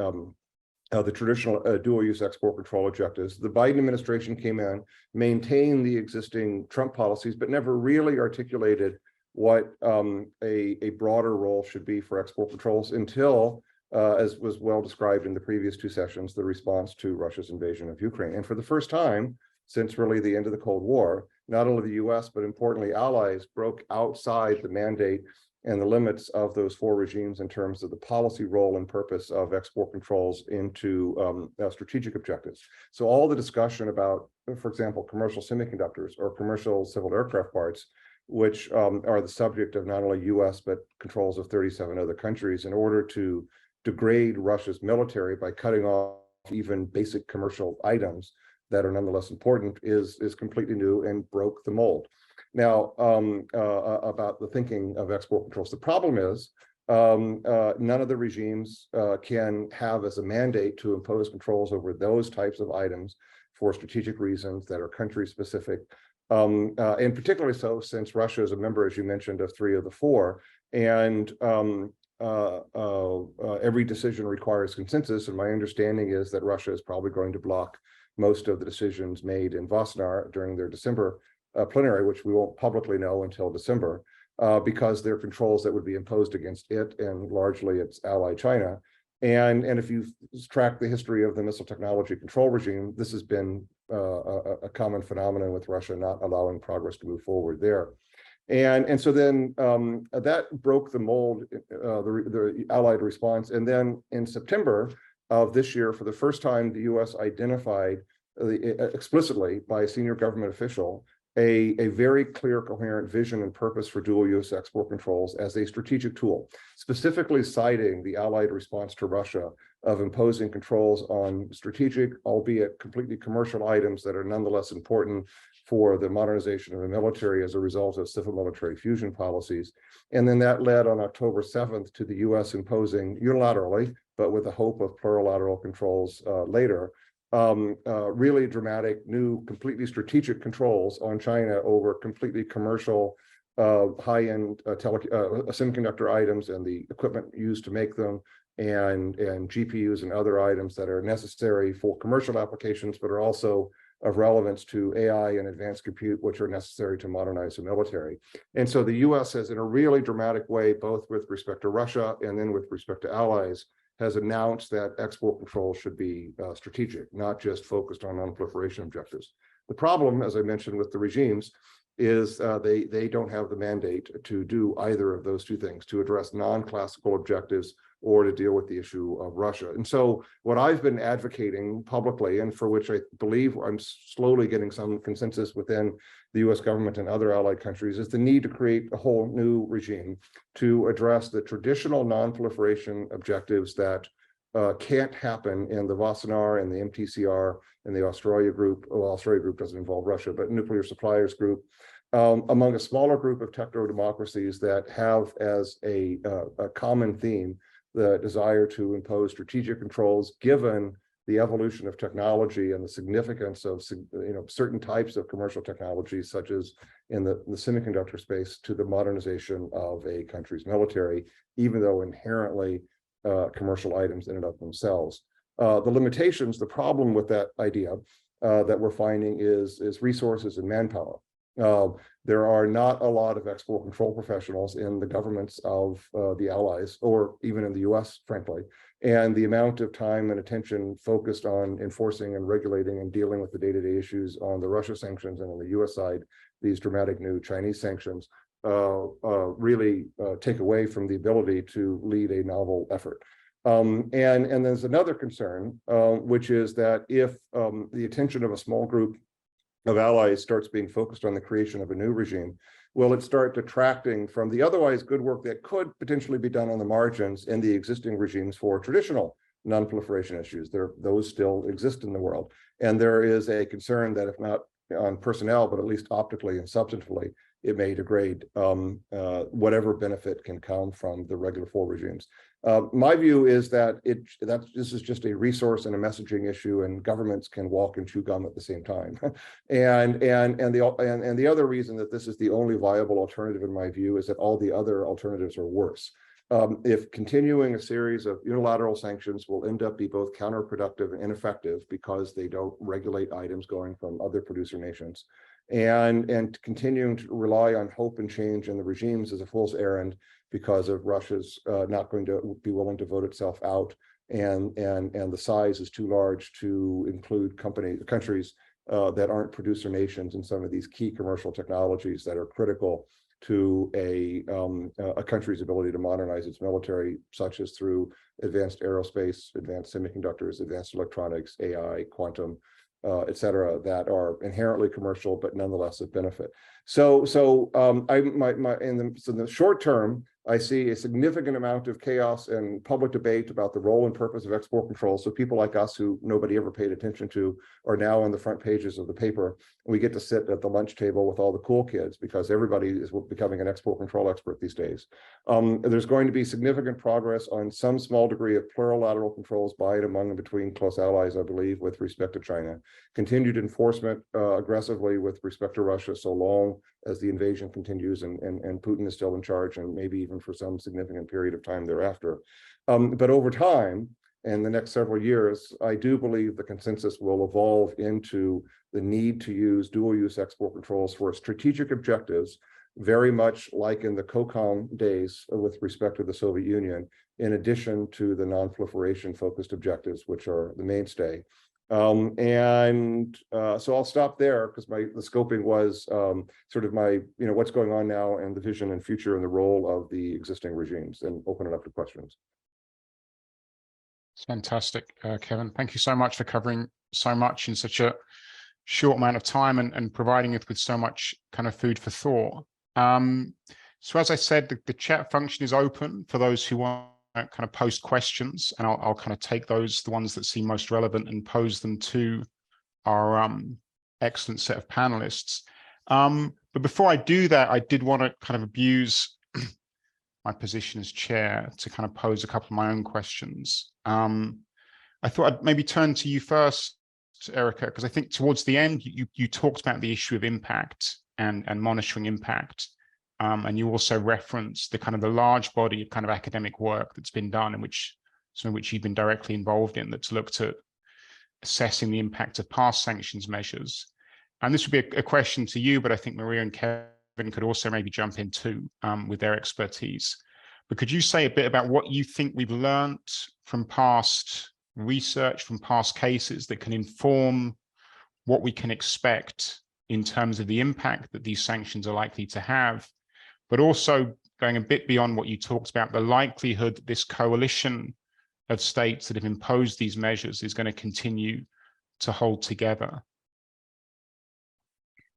traditional dual-use export control objectives. The Biden administration came in, maintained the existing Trump policies, but never really articulated what a broader role should be for export controls until, as was well described in the previous 2 sessions, the response to Russia's invasion of Ukraine. And for the first time since really the end of the Cold War, not only the US, but importantly allies broke outside the mandate and the limits of those 4 regimes in terms of the policy role and purpose of export controls into strategic objectives. So all the discussion about, for example, commercial semiconductors or commercial civil aircraft parts, which are the subject of not only US, but controls of 37 other countries, in order to degrade Russia's military by cutting off even basic commercial items that are nonetheless important, is completely new and broke the mold. Now, about the thinking of export controls. The problem is none of the regimes can have as a mandate to impose controls over those types of items for strategic reasons that are country specific. And particularly so since Russia is a member, as you mentioned, of 3 of the 4. And every decision requires consensus, and my understanding is that Russia is probably going to block most of the decisions made in Wassenaar during their December plenary, which we won't publicly know until December, because there are controls that would be imposed against it and largely its ally China. And if you track the history of the missile technology control regime, this has been a common phenomenon with Russia not allowing progress to move forward there. And so then that broke the mold, the Allied response. And then in September of this year, for the first time, the US identified explicitly by a senior government official a very clear, coherent vision and purpose for dual use export controls as a strategic tool, specifically citing the Allied response to Russia of imposing controls on strategic, albeit completely commercial items that are nonetheless important for the modernization of the military as a result of civil military fusion policies. And then that led on October 7th to the US imposing unilaterally, but with the hope of plurilateral controls later, really dramatic new completely strategic controls on China over completely commercial high-end semiconductor items and the equipment used to make them, and GPUs and other items that are necessary for commercial applications, but are also of relevance to AI and advanced compute, which are necessary to modernize the military. And so the US has, in a really dramatic way, both with respect to Russia and then with respect to allies, has announced that export control should be strategic, not just focused on non-proliferation objectives. The problem, as I mentioned with the regimes, is they don't have the mandate to do either of those two things, to address non-classical objectives or to deal with the issue of Russia. And so what I've been advocating publicly, and for which I believe I'm slowly getting some consensus within the US government and other allied countries, is the need to create a whole new regime to address the traditional non-proliferation objectives that can't happen in the Wassenaar and the MTCR and the Australia group. Well, Australia group doesn't involve Russia, but nuclear suppliers group, among a smaller group of techno-democracies that have as a common theme the desire to impose strategic controls given the evolution of technology and the significance of certain types of commercial technologies, such as in the semiconductor space, to the modernization of a country's military, even though inherently commercial items in and of themselves. The limitations, the problem with that idea that we're finding is resources and manpower. There are not a lot of export control professionals in the governments of the allies, or even in the US, frankly. And the amount of time and attention focused on enforcing and regulating and dealing with the day-to-day issues on the Russia sanctions, and on the US side, these dramatic new Chinese sanctions, really take away from the ability to lead a novel effort. And there's another concern, which is that if the attention of a small group of allies starts being focused on the creation of a new regime, will it start detracting from the otherwise good work that could potentially be done on the margins in the existing regimes for traditional non-proliferation issues? Those still exist in the world. And there is a concern that if not on personnel, but at least optically and substantively, it may degrade whatever benefit can come from the regular four regimes. My view is that this is just a resource and a messaging issue, and governments can walk and chew gum at the same time. and the other reason that this is the only viable alternative, in my view, is that all the other alternatives are worse. If continuing a series of unilateral sanctions will end up be both counterproductive and ineffective because they don't regulate items going from other producer nations, and continuing to rely on hope and change in the regimes is a fool's errand because of Russia's not going to be willing to vote itself out, and the size is too large to include countries that aren't producer nations in some of these key commercial technologies that are critical to a country's ability to modernize its military, such as through advanced aerospace, advanced semiconductors, advanced electronics, AI, quantum, et cetera, that are inherently commercial but nonetheless of benefit. So in the short term, I see a significant amount of chaos and public debate about the role and purpose of export control. So people like us, who nobody ever paid attention to, are now on the front pages of the paper. We get to sit at the lunch table with all the cool kids because everybody is becoming an export control expert these days. There's going to be significant progress on some small degree of plurilateral controls by and among and between close allies, I believe, with respect to China. Continued enforcement aggressively with respect to Russia, so long as the invasion continues and Putin is still in charge, and maybe even for some significant period of time thereafter. But over time, in the next several years, I do believe the consensus will evolve into the need to use dual-use export controls for strategic objectives, very much like in the COCOM days with respect to the Soviet Union, in addition to the non-proliferation focused objectives, which are the mainstay. So I'll stop there because the scoping was sort of my, what's going on now and the vision and future and the role of the existing regimes, and open it up to questions. It's fantastic, Kevin. Thank you so much for covering so much in such a short amount of time and providing it with so much kind of food for thought. So as I said, the chat function is open for those who want to kind of post questions, and I'll kind of take those, the ones that seem most relevant, and pose them to our excellent set of panelists. But before I do that, I did want to kind of abuse my position as chair to kind of pose a couple of my own questions. I thought I'd maybe turn to you first, Erica, because I think towards the end, you talked about the issue of impact and monitoring impact. And you also referenced the kind of the large body of kind of academic work that's been done, in which some of which you've been directly involved in, that's looked at assessing the impact of past sanctions measures. And this would be a question to you, but I think Maria and Kevin could also maybe jump in too with their expertise. But could you say a bit about what you think we've learned from past research, from past cases, that can inform what we can expect in terms of the impact that these sanctions are likely to have, but also going a bit beyond what you talked about, the likelihood that this coalition of states that have imposed these measures is going to continue to hold together?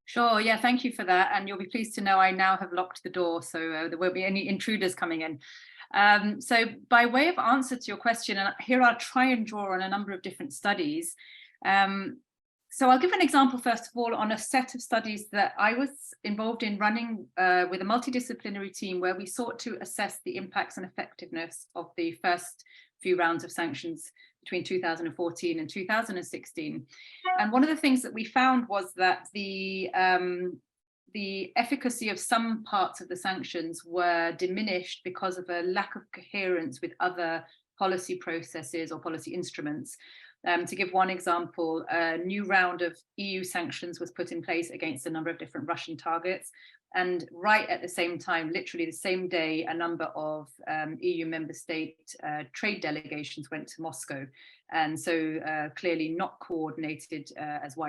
Sure, yeah, thank you for that. And you'll be pleased to know I now have locked the door, so there won't be any intruders coming in. So by way of answer to your question, and here I'll try and draw on a number of different studies. So I'll give an example, first of all, on a set of studies that I was involved in running with a multidisciplinary team, where we sought to assess the impacts and effectiveness of the first few rounds of sanctions between 2014 and 2016. And one of the things that we found was that the efficacy of some parts of the sanctions were diminished because of a lack of coherence with other policy processes or policy instruments. To give one example, a new round of EU sanctions was put in place against a number of different Russian targets. And right at the same time, literally the same day, a number of EU member state trade delegations went to Moscow. And so clearly not coordinated as a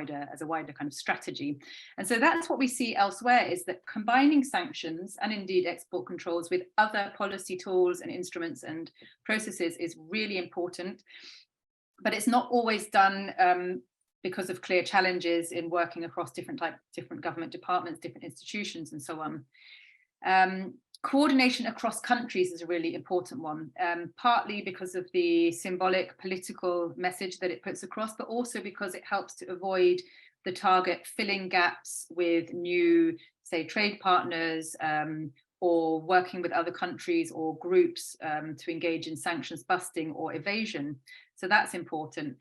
wider kind of strategy. And so that's what we see elsewhere, is that combining sanctions and indeed export controls with other policy tools and instruments and processes is really important. But it's not always done because of clear challenges in working across different government departments, different institutions, and so on. Coordination across countries is a really important one, partly because of the symbolic political message that it puts across, but also because it helps to avoid the target filling gaps with new, say, trade partners, or working with other countries or groups to engage in sanctions busting or evasion. So that's important.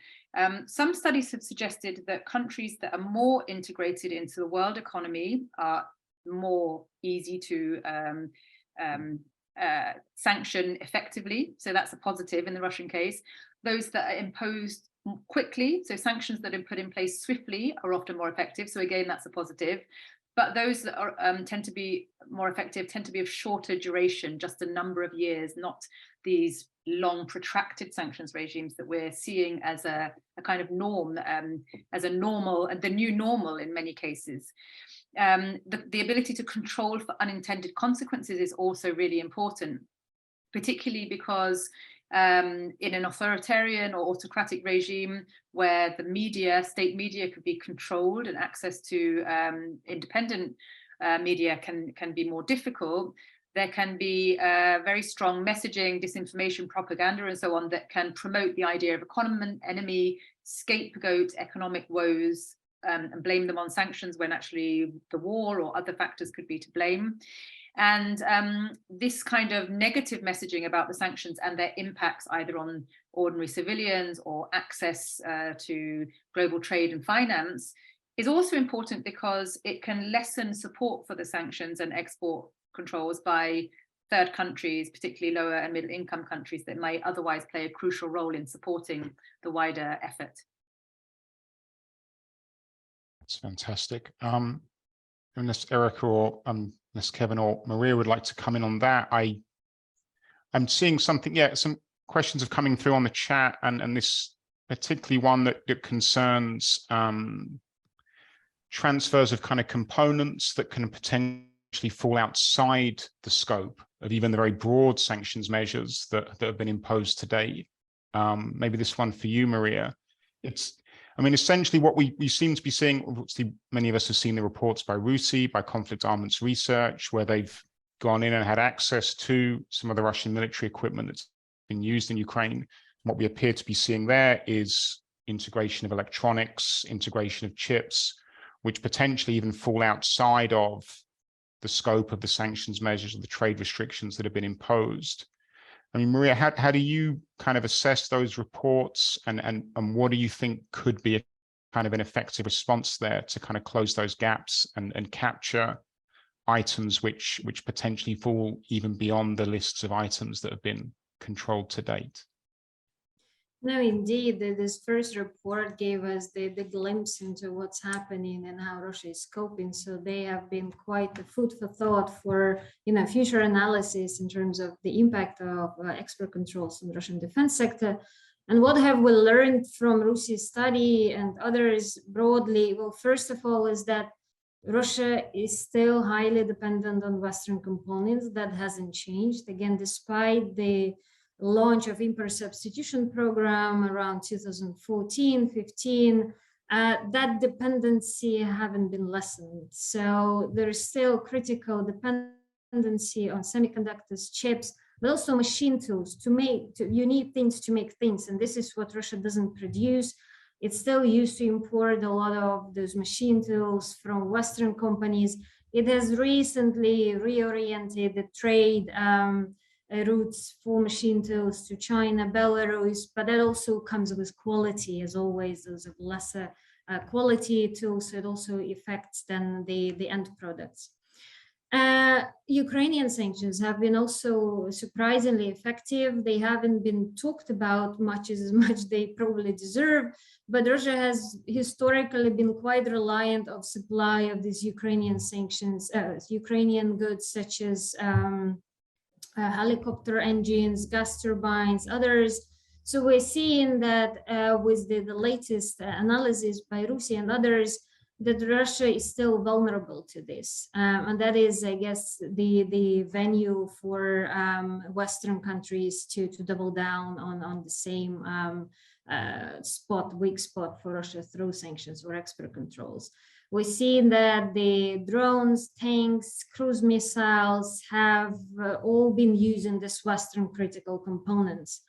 Some studies have suggested that countries that are more integrated into the world economy are more easy to sanction effectively. So that's a positive in the Russian case. Those that are imposed quickly, so sanctions that are put in place swiftly, are often more effective. So again, that's a positive. But those that are, tend to be more effective tend to be of shorter duration, just a number of years, not these long protracted sanctions regimes that we're seeing as a kind of norm, as a normal, the new normal in many cases. The ability to control for unintended consequences is also really important, particularly because in an authoritarian or autocratic regime where the media, state media, could be controlled and access to independent media can be more difficult, there can be very strong messaging, disinformation, propaganda, and so on that can promote the idea of a common enemy, scapegoat economic woes, and blame them on sanctions when actually the war or other factors could be to blame. And this kind of negative messaging about the sanctions and their impacts either on ordinary civilians or access to global trade and finance is also important because it can lessen support for the sanctions and export controls by third countries, particularly lower and middle income countries that might otherwise play a crucial role in supporting the wider effort. That's fantastic. Unless Erica or unless Kevin or Maria would like to come in on that, I'm seeing something. Yeah, some questions are coming through on the chat, and this particularly one that concerns transfers of kind of components that can potentially fall outside the scope of even the very broad sanctions measures that have been imposed to date. Maybe this one for you, Maria. I mean, essentially what we seem to be seeing, obviously many of us have seen the reports by RUSI, by Conflict Armaments Research, where they've gone in and had access to some of the Russian military equipment that's been used in Ukraine. What we appear to be seeing there is integration of electronics, integration of chips, which potentially even fall outside of the scope of the sanctions measures or the trade restrictions that have been imposed. I mean, Maria, how do you kind of assess those reports, and what do you think could be a kind of an effective response there to kind of close those gaps and capture items which potentially fall even beyond the lists of items that have been controlled to date? No, indeed, this first report gave us the glimpse into what's happening and how Russia is coping. So they have been quite a food for thought for future analysis in terms of the impact of export controls in the Russian defense sector. And what have we learned from RUSI's study and others broadly? Well, first of all, is that Russia is still highly dependent on Western components. That hasn't changed. Again, despite the launch of import substitution program around 2014-15, that dependency haven't been lessened. So there is still critical dependency on semiconductors, chips, but also machine tools you need things to make things. And this is what Russia doesn't produce. It's still used to import a lot of those machine tools from Western companies. It has recently reoriented the trade routes for machine tools to China, Belarus, but that also comes with quality, as always. Those of lesser quality tools, so it also affects then the end products. Ukrainian sanctions have been also surprisingly effective. They haven't been talked about much as they probably deserve, but Russia has historically been quite reliant on supply of these Ukrainian sanctions, Ukrainian goods such as helicopter engines, gas turbines, others. So we're seeing that with the latest analysis by RUSI and others, that Russia is still vulnerable to this. And that is, I guess, the venue for Western countries to double down on the same weak spot for Russia through sanctions or export controls. We're seeing that the drones, tanks, cruise missiles have all been using this Western critical components.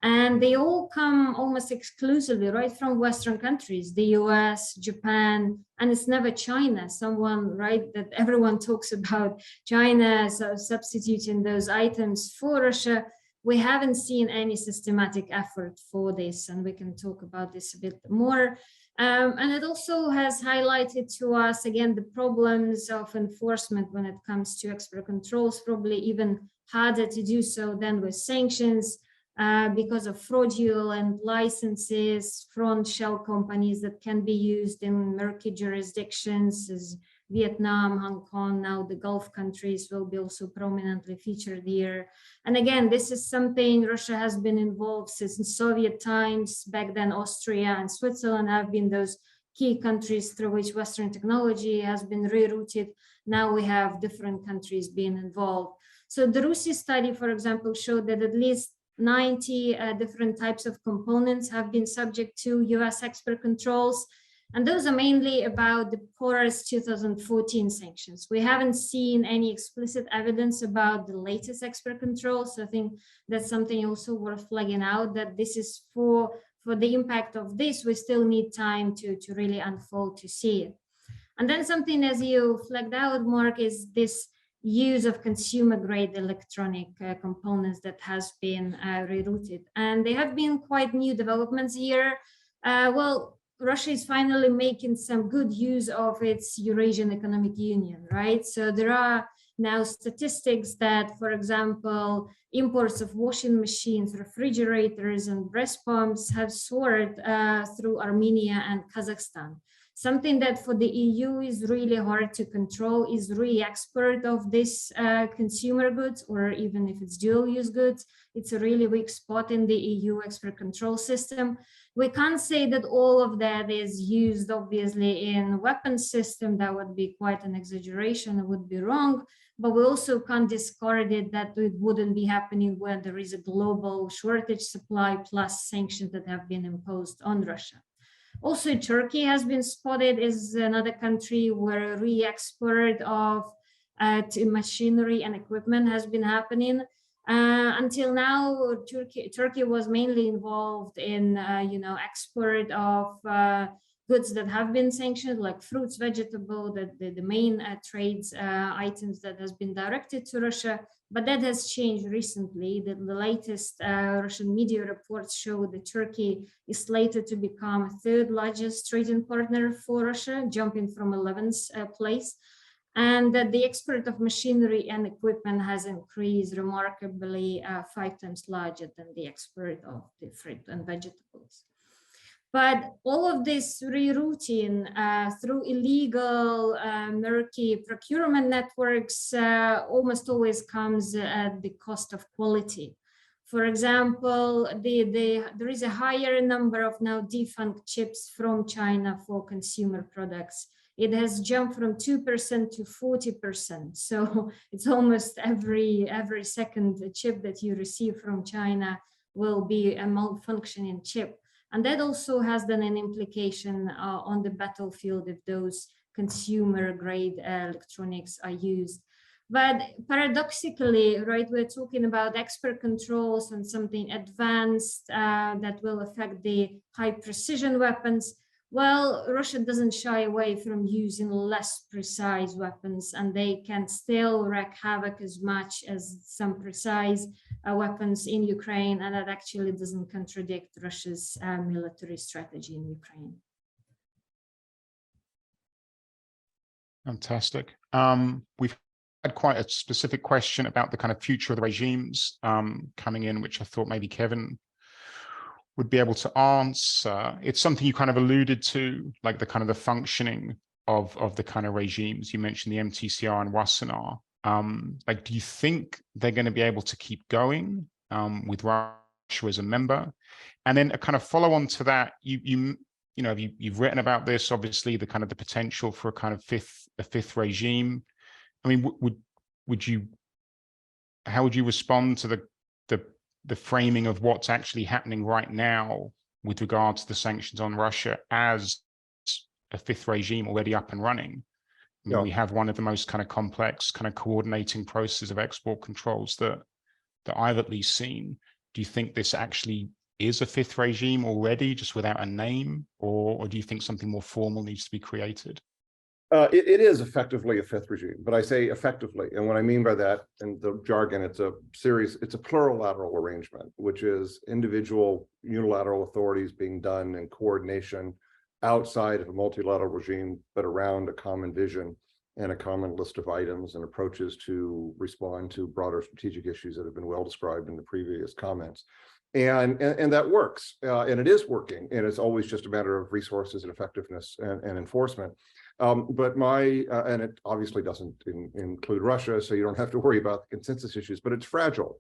And they all come almost exclusively right from Western countries, the US, Japan, and it's never China. That everyone talks about China substituting those items for Russia. We haven't seen any systematic effort for this, and we can talk about this a bit more. And it also has highlighted to us, again, the problems of enforcement when it comes to export controls, probably even harder to do so than with sanctions because of fraudulent licenses from shell companies that can be used in murky jurisdictions as Vietnam, Hong Kong. Now the Gulf countries will be also prominently featured here. And again, this is something Russia has been involved since Soviet times. Back then, Austria and Switzerland have been those key countries through which Western technology has been rerouted. Now we have different countries being involved. So the RUSI study, for example, showed that at least 90 different types of components have been subject to US export controls. And those are mainly about the porous 2014 sanctions. We haven't seen any explicit evidence about the latest export controls. So I think that's something also worth flagging out, that this is for the impact of this, we still need time to really unfold to see it. And then something, as you flagged out, Mark, is this use of consumer grade electronic components that has been rerouted. And there have been quite new developments here. Well, Russia is finally making some good use of its Eurasian Economic Union, right? So there are now statistics that, for example, imports of washing machines, refrigerators, and breast pumps have soared through Armenia and Kazakhstan. Something that for the EU is really hard to control is re-export of this consumer goods, or even if it's dual-use goods. It's a really weak spot in the EU export control system. We can't say that all of that is used, obviously, in weapons system. That would be quite an exaggeration. It would be wrong. But we also can't discard it that it wouldn't be happening when there is a global shortage supply plus sanctions that have been imposed on Russia. Also, Turkey has been spotted as another country where re-export of machinery and equipment has been happening. Until now, Turkey was mainly involved in, export of goods that have been sanctioned, like fruits, vegetables, the main trades items that has been directed to Russia. But that has changed recently. The latest Russian media reports show that Turkey is slated to become a third largest trading partner for Russia, jumping from 11th place. And that the export of machinery and equipment has increased remarkably 5 times larger than the export of the fruit and vegetables. But all of this rerouting through illegal, murky procurement networks almost always comes at the cost of quality. For example, there is a higher number of now defunct chips from China for consumer products. It has jumped from 2% to 40%. So it's almost every second chip that you receive from China will be a malfunctioning chip. And that also has then an implication on the battlefield if those consumer grade electronics are used. But paradoxically, right, we're talking about export controls and something advanced that will affect the high precision weapons. Well, Russia doesn't shy away from using less precise weapons, and they can still wreak havoc as much as some precise weapons in Ukraine, and that actually doesn't contradict Russia's military strategy in Ukraine. Fantastic. We've had quite a specific question about the kind of future of the regimes coming in, which I thought maybe Kevin would be able to answer. It's something you kind of alluded to, like the kind of the functioning of the kind of regimes. You mentioned the MTCR and Wassenaar. Like, do you think they're going to be able to keep going with Russia as a member? And then a kind of follow on to that, you've written about this, obviously, the kind of the potential for a kind of fifth regime. I mean, how would you respond to the framing of what's actually happening right now with regards to the sanctions on Russia as a fifth regime already up and running? I mean, we have one of the most kind of complex kind of coordinating processes of export controls that I've at least seen. Do you think this actually is a fifth regime already, just without a name, or do you think something more formal needs to be created? It is effectively a fifth regime, but I say effectively, and what I mean by that in the jargon, it's a plurilateral arrangement, which is individual unilateral authorities being done in coordination outside of a multilateral regime, but around a common vision and a common list of items and approaches to respond to broader strategic issues that have been well described in the previous comments. And that works, and it is working, and it's always just a matter of resources and effectiveness and enforcement. But and it obviously doesn't include Russia, so you don't have to worry about the consensus issues, but it's fragile.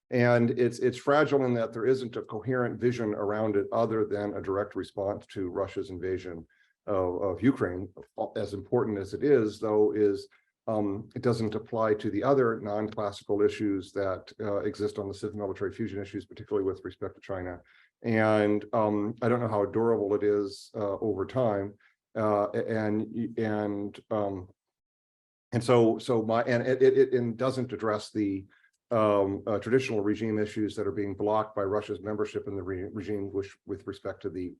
And it's fragile in that there isn't a coherent vision around it other than a direct response to Russia's invasion of Ukraine. As important as it is, though, it doesn't apply to the other non-classical issues that exist on the civil military fusion issues, particularly with respect to China. And I don't know how durable it is over time. It doesn't address the traditional regime issues that are being blocked by Russia's membership in the regime, with respect to the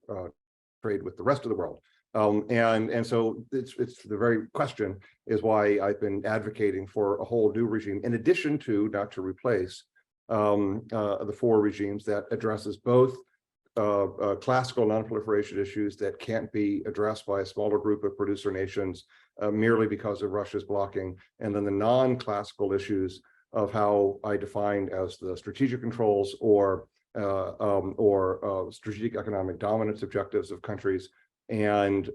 trade with the rest of the world. And so it's the very question is why I've been advocating for a whole new regime, in addition to, not to replace, the 4 regimes that addresses both classical non-proliferation issues that can't be addressed by a smaller group of producer nations merely because of Russia's blocking, and then the non-classical issues of how I defined as the strategic controls or strategic economic dominance objectives of countries. And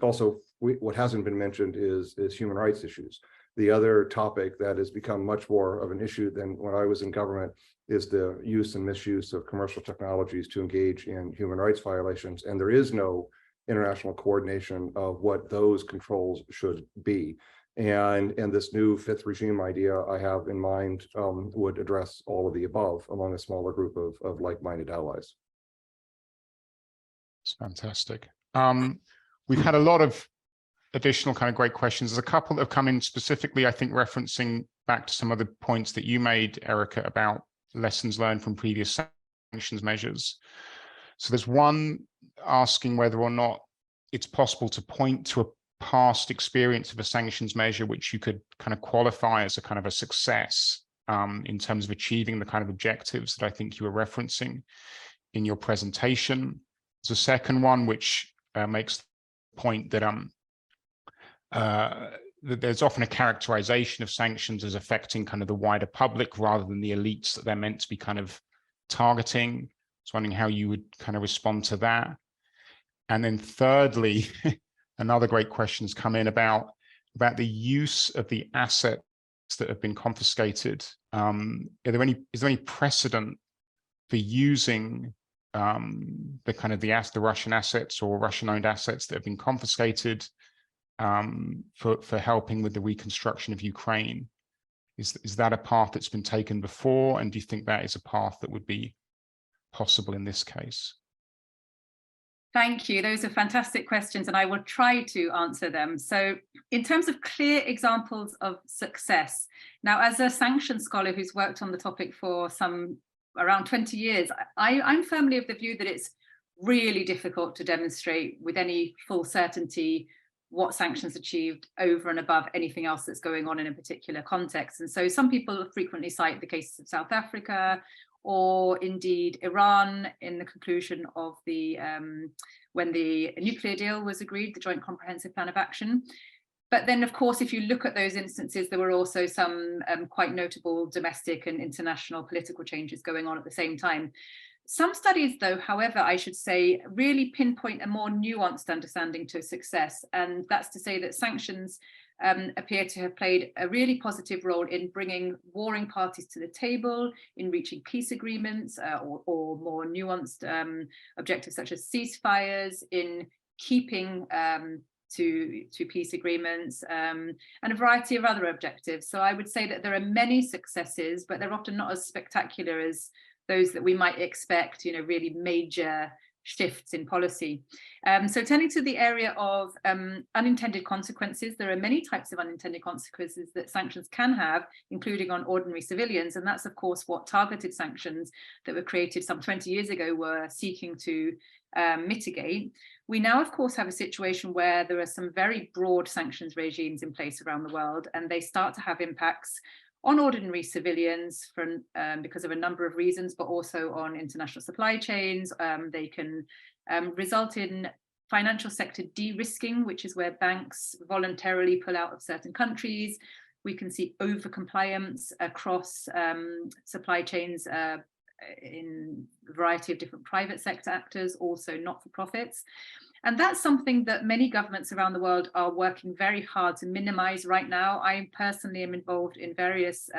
also, what hasn't been mentioned is human rights issues. The other topic that has become much more of an issue than when I was in government is the use and misuse of commercial technologies to engage in human rights violations. And there is no international coordination of what those controls should be. And this new fifth regime idea I have in mind would address all of the above among a smaller group of like-minded allies. It's fantastic. We've had a lot of additional kind of great questions. There's a couple that have come in specifically, I think, referencing back to some of the points that you made, Erica, about lessons learned from previous sanctions measures. So there's one asking whether or not it's possible to point to a past experience of a sanctions measure which you could kind of qualify as a kind of a success in terms of achieving the kind of objectives that I think you were referencing in your presentation. There's a second one which makes the point that that there's often a characterization of sanctions as affecting kind of the wider public rather than the elites that they're meant to be kind of targeting. So wondering how you would kind of respond to that. And then thirdly, another great question has come in about the use of the assets that have been confiscated. Is there any precedent for using the kind of the Russian assets or Russian-owned assets that have been confiscated for helping with the reconstruction of Ukraine? Is that a path that's been taken before? And do you think that is a path that would be possible in this case? Thank you. Those are fantastic questions, and I will try to answer them. So in terms of clear examples of success, now as a sanctions scholar who's worked on the topic for around 20 years, I'm firmly of the view that it's really difficult to demonstrate with any full certainty what sanctions achieved over and above anything else that's going on in a particular context. And so some people frequently cite the cases of South Africa, or indeed Iran in the conclusion of when the nuclear deal was agreed, the Joint Comprehensive Plan of Action. But then, of course, if you look at those instances, there were also some quite notable domestic and international political changes going on at the same time. Some studies, though, however, I should say, really pinpoint a more nuanced understanding to success. And that's to say that sanctions appear to have played a really positive role in bringing warring parties to the table, in reaching peace agreements or more nuanced objectives such as ceasefires, in keeping to peace agreements, and a variety of other objectives. So I would say that there are many successes, but they're often not as spectacular as those that we might expect, really major shifts in policy. So turning to the area of unintended consequences, there are many types of unintended consequences that sanctions can have, including on ordinary civilians. And that's, of course, what targeted sanctions that were created some 20 years ago were seeking to mitigate. We now, of course, have a situation where there are some very broad sanctions regimes in place around the world, and they start to have impacts on ordinary civilians because of a number of reasons, but also on international supply chains. They can result in financial sector de-risking, which is where banks voluntarily pull out of certain countries. We can see over-compliance across supply chains in a variety of different private sector actors, also not-for-profits. And that's something that many governments around the world are working very hard to minimize right now. I personally am involved in various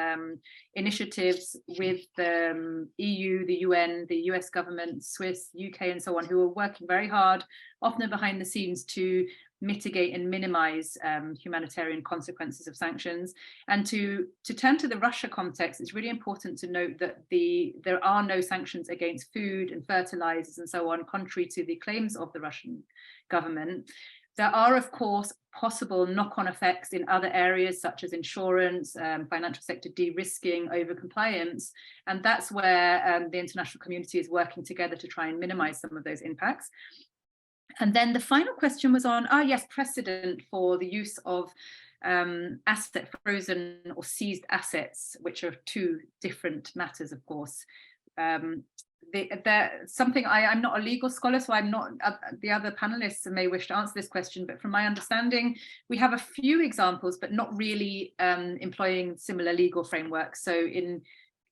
initiatives with the EU, the UN, the US government, Swiss, UK, and so on, who are working very hard, often behind the scenes, to mitigate and minimize humanitarian consequences of sanctions. And to turn to the Russia context, it's really important to note that there are no sanctions against food and fertilizers and so on, contrary to the claims of the Russian government. There are, of course, possible knock-on effects in other areas, such as insurance, financial sector de-risking, over-compliance. And that's where the international community is working together to try and minimize some of those impacts. And then the final question was on, precedent for the use of frozen or seized assets, which are two different matters, of course. something I'm not a legal scholar, so I'm not. The other panelists may wish to answer this question, but from my understanding, we have a few examples, but not really employing similar legal frameworks. So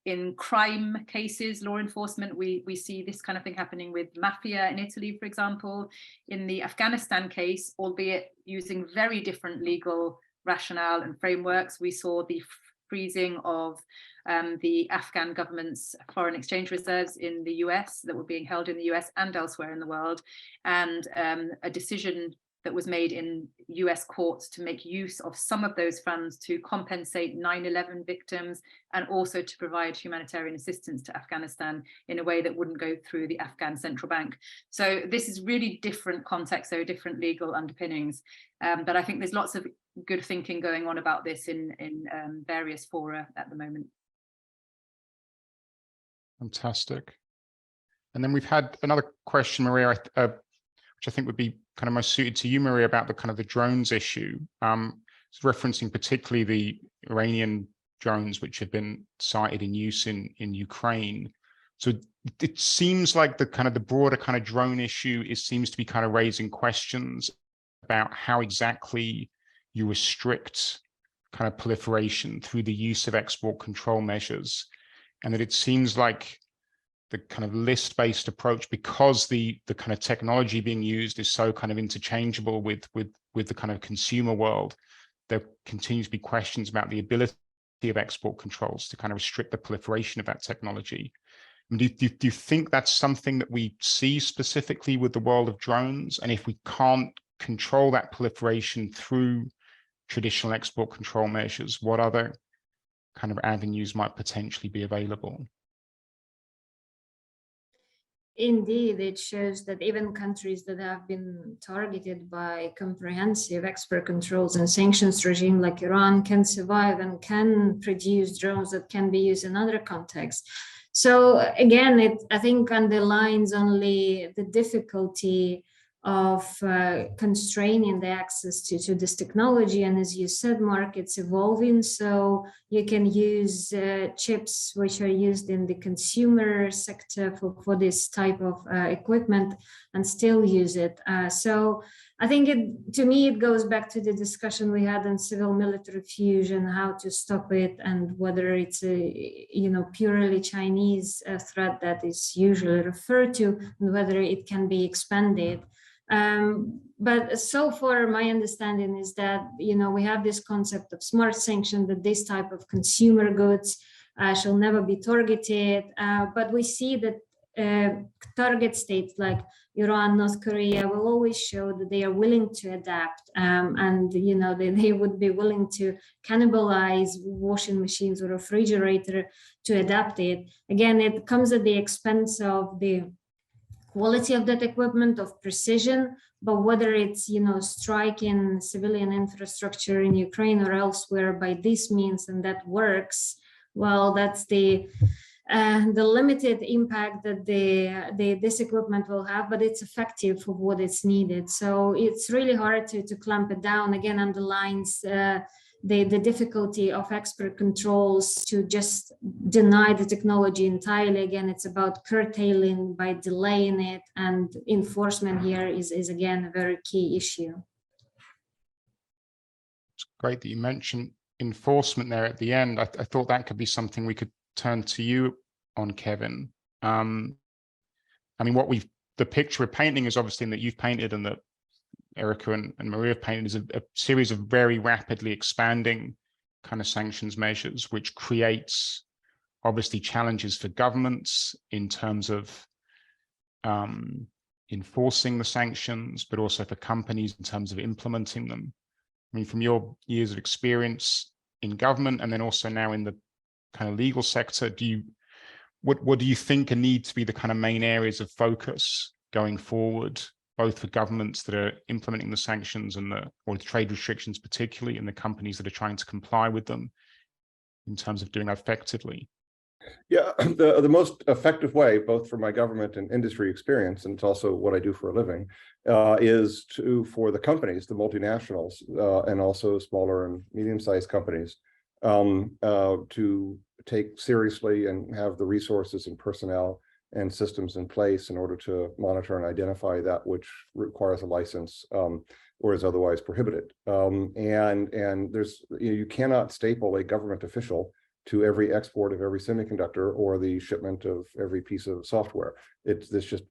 in crime cases, law enforcement, we see this kind of thing happening with mafia in Italy, for example. In the Afghanistan case, albeit using very different legal rationale and frameworks, we saw the freezing of the Afghan government's foreign exchange reserves in the US that were being held in the US and elsewhere in the world, and a decision that was made in US courts to make use of some of those funds to compensate 9/11 victims and also to provide humanitarian assistance to Afghanistan in a way that wouldn't go through the Afghan central bank. So this is really different context, so different legal underpinnings. But I think there's lots of good thinking going on about this in various fora at the moment. Fantastic. And then we've had another question, Maria, which I think would be kind of most suited to you, Maria, about the kind of the drones issue. It's referencing particularly the Iranian drones, which have been cited in use in Ukraine. So it seems like the kind of the broader kind of drone issue seems to be kind of raising questions about how exactly you restrict kind of proliferation through the use of export control measures. And that it seems like the kind of list-based approach, because the kind of technology being used is so kind of interchangeable with the kind of consumer world, there continues to be questions about the ability of export controls to kind of restrict the proliferation of that technology. I mean, do you think that's something that we see specifically with the world of drones? And if we can't control that proliferation through traditional export control measures, what other kind of avenues might potentially be available? Indeed, it shows that even countries that have been targeted by comprehensive export controls and sanctions regime like Iran can survive and can produce drones that can be used in other contexts. So again, it I think underlines only the difficulty of constraining the access to this technology. And as you said, Mark, it's evolving. So you can use chips which are used in the consumer sector for this type of equipment and still use it. So I think to me, it goes back to the discussion we had on civil military fusion, how to stop it, and whether it's a purely Chinese threat that is usually referred to, and whether it can be expanded. But so far, my understanding is that, we have this concept of smart sanction, that this type of consumer goods shall never be targeted. But we see that target states like Iran, North Korea will always show that they are willing to adapt, and they would be willing to cannibalize washing machines or refrigerator to adapt it. Again, it comes at the expense of the quality of that equipment, of precision, but whether it's striking civilian infrastructure in Ukraine or elsewhere by this means and that works, well, that's the limited impact that this equipment will have, but it's effective for what it's needed. So it's really hard to clamp it down. Again, underlines the difficulty of export controls to just deny the technology entirely. Again, it's about curtailing by delaying it, and enforcement here is again a very key issue. It's great that you mentioned enforcement there at the end. I thought that could be something we could turn to you on, Kevin. I mean, the picture we're painting is obviously that you've painted and that Erica and Maria have painted is a series of very rapidly expanding kind of sanctions measures, which creates obviously challenges for governments in terms of enforcing the sanctions, but also for companies in terms of implementing them. I mean, from your years of experience in government and then also now in the kind of legal sector, what do you think need to be the kind of main areas of focus going forward, both for governments that are implementing the sanctions and or the trade restrictions particularly, and the companies that are trying to comply with them in terms of doing that effectively? Yeah, the most effective way, both for my government and industry experience, and it's also what I do for a living, is for the companies, the multinationals, and also smaller and medium-sized companies, to take seriously and have the resources and personnel and systems in place in order to monitor and identify that which requires a license or is otherwise prohibited. And there's, you cannot staple a government official to every export of every semiconductor or the shipment of every piece of software. This just,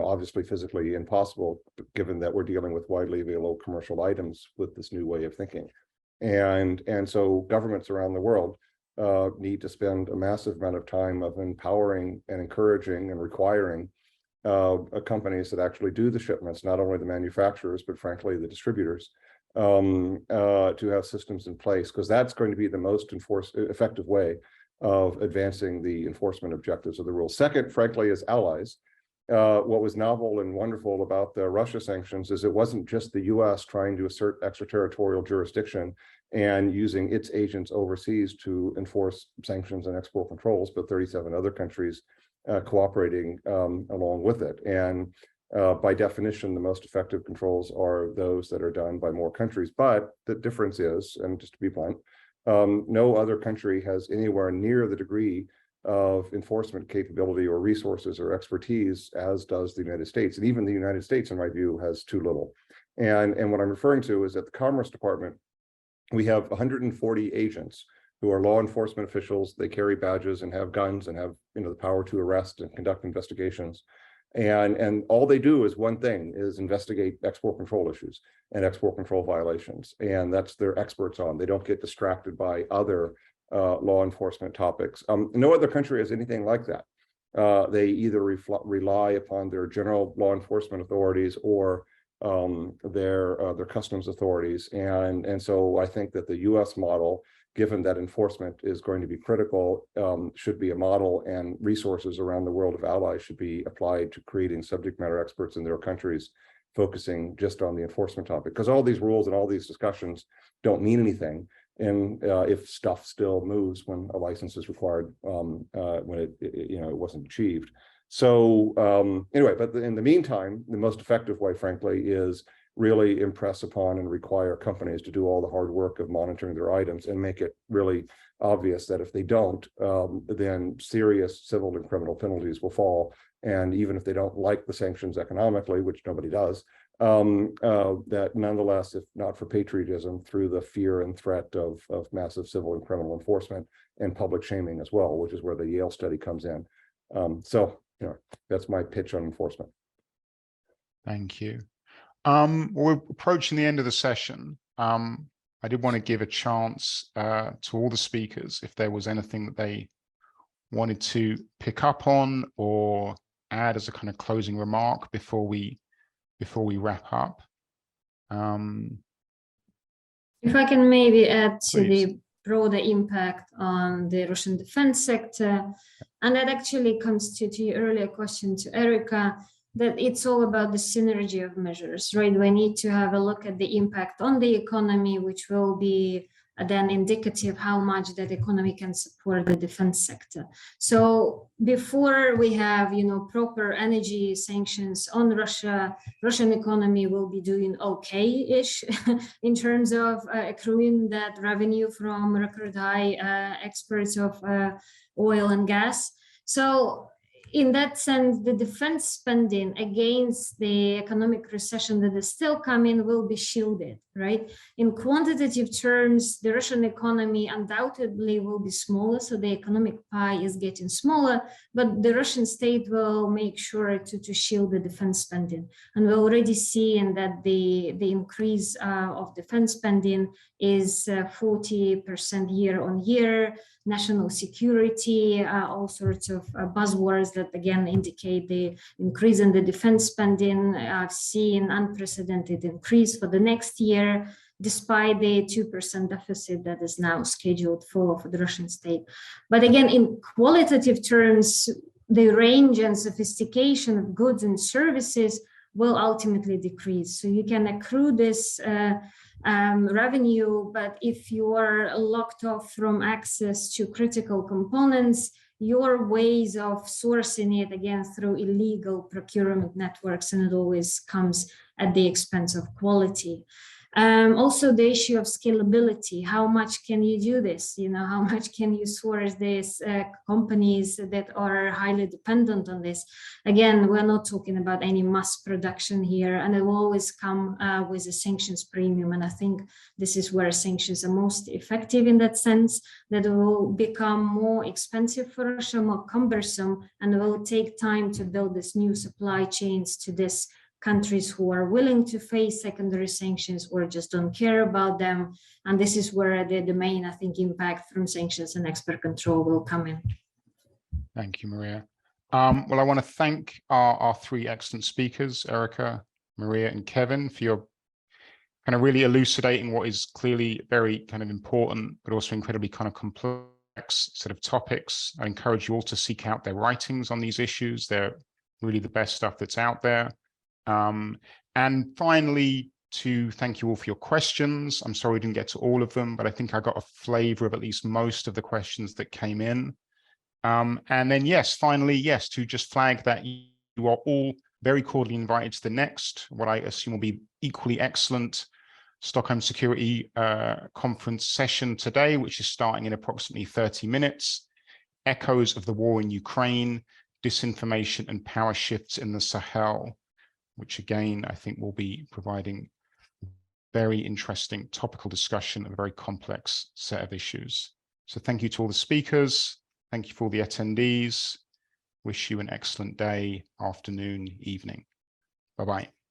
obviously physically impossible, given that we're dealing with widely available commercial items with this new way of thinking. And so governments around the world need to spend a massive amount of time of empowering and encouraging and requiring companies that actually do the shipments, not only the manufacturers, but frankly, the distributors, to have systems in place, because that's going to be the most effective way of advancing the enforcement objectives of the rules. Second, frankly, as allies, what was novel and wonderful about the Russia sanctions is it wasn't just the US trying to assert extraterritorial jurisdiction and using its agents overseas to enforce sanctions and export controls, but 37 other countries cooperating along with it. And by definition, the most effective controls are those that are done by more countries. But the difference is, and just to be blunt, no other country has anywhere near the degree of enforcement capability or resources or expertise as does the United States. And even the United States, in my view, has too little. And what I'm referring to is at the Commerce Department, we have 140 agents who are law enforcement officials. They carry badges and have guns and have the power to arrest and conduct investigations. And all they do is one thing, is investigate export control issues and export control violations. And that's they're experts on. They don't get distracted by other law enforcement topics. No other country has anything like that. They either rely upon their general law enforcement authorities or their customs authorities. And so I think that the US model, given that enforcement is going to be critical, should be a model, and resources around the world of allies should be applied to creating subject matter experts in their countries, focusing just on the enforcement topic. Because all these rules and all these discussions don't mean anything, and if stuff still moves when a license is required, when it wasn't achieved. So anyway, but in the meantime, the most effective way, frankly, is really impress upon and require companies to do all the hard work of monitoring their items and make it really obvious that if they don't, then serious civil and criminal penalties will fall. And even if they don't like the sanctions economically, which nobody does, that nonetheless, if not for patriotism, through the fear and threat of massive civil and criminal enforcement and public shaming as well, which is where the Yale study comes in. So that's my pitch on enforcement. Thank you. We're approaching the end of the session. I did want to give a chance to all the speakers if there was anything that they wanted to pick up on or add as a kind of closing remark before we wrap up. If I can maybe add to Please. the broader impact on the Russian defense sector, and that actually comes to your earlier question to Erica, that it's all about the synergy of measures, right? We need to have a look at the impact on the economy, which will be then indicative how much that economy can support the defense sector. So before we have, proper energy sanctions on Russia, Russian economy will be doing okay-ish in terms of accruing that revenue from record high exports of oil and gas. So in that sense, the defense spending against the economic recession that is still coming will be shielded, right? In quantitative terms, the Russian economy undoubtedly will be smaller, so the economic pie is getting smaller, but the Russian state will make sure to shield the defense spending. And we're already seeing that the increase of defense spending is 40% year on year. National security, all sorts of buzzwords that again indicate the increase in the defense spending. I've seen unprecedented increase for the next year, despite the 2% deficit that is now scheduled for the Russian state. But again, in qualitative terms, the range and sophistication of goods and services will ultimately decrease. So you can accrue this revenue, but if you are locked off from access to critical components, your ways of sourcing it again through illegal procurement networks, and it always comes at the expense of quality. Also, the issue of scalability. How much can you do this? You know, how much can you source these companies that are highly dependent on this? Again, we're not talking about any mass production here, and it will always come with a sanctions premium. And I think this is where sanctions are most effective in that sense, that it will become more expensive for Russia, more cumbersome, and it will take time to build this new supply chains to this countries who are willing to face secondary sanctions or just don't care about them. And this is where the main, I think, impact from sanctions and export control will come in. Thank you, Maria. Well, I want to thank our three excellent speakers, Erica, Maria, and Kevin, for your kind of really elucidating what is clearly very kind of important, but also incredibly kind of complex set of topics. I encourage you all to seek out their writings on these issues. They're really the best stuff that's out there. And finally, to thank you all for your questions. I'm sorry we didn't get to all of them, but I think I got a flavor of at least most of the questions that came in. And then, yes, finally, yes, to just flag that you are all very cordially invited to the next, what I assume will be equally excellent Stockholm Security Conference session today, which is starting in approximately 30 minutes. Echoes of the war in Ukraine, disinformation and power shifts in the Sahel, which again, I think will be providing very interesting topical discussion of a very complex set of issues. So thank you to all the speakers. Thank you for all the attendees. Wish you an excellent day, afternoon, evening. Bye-bye.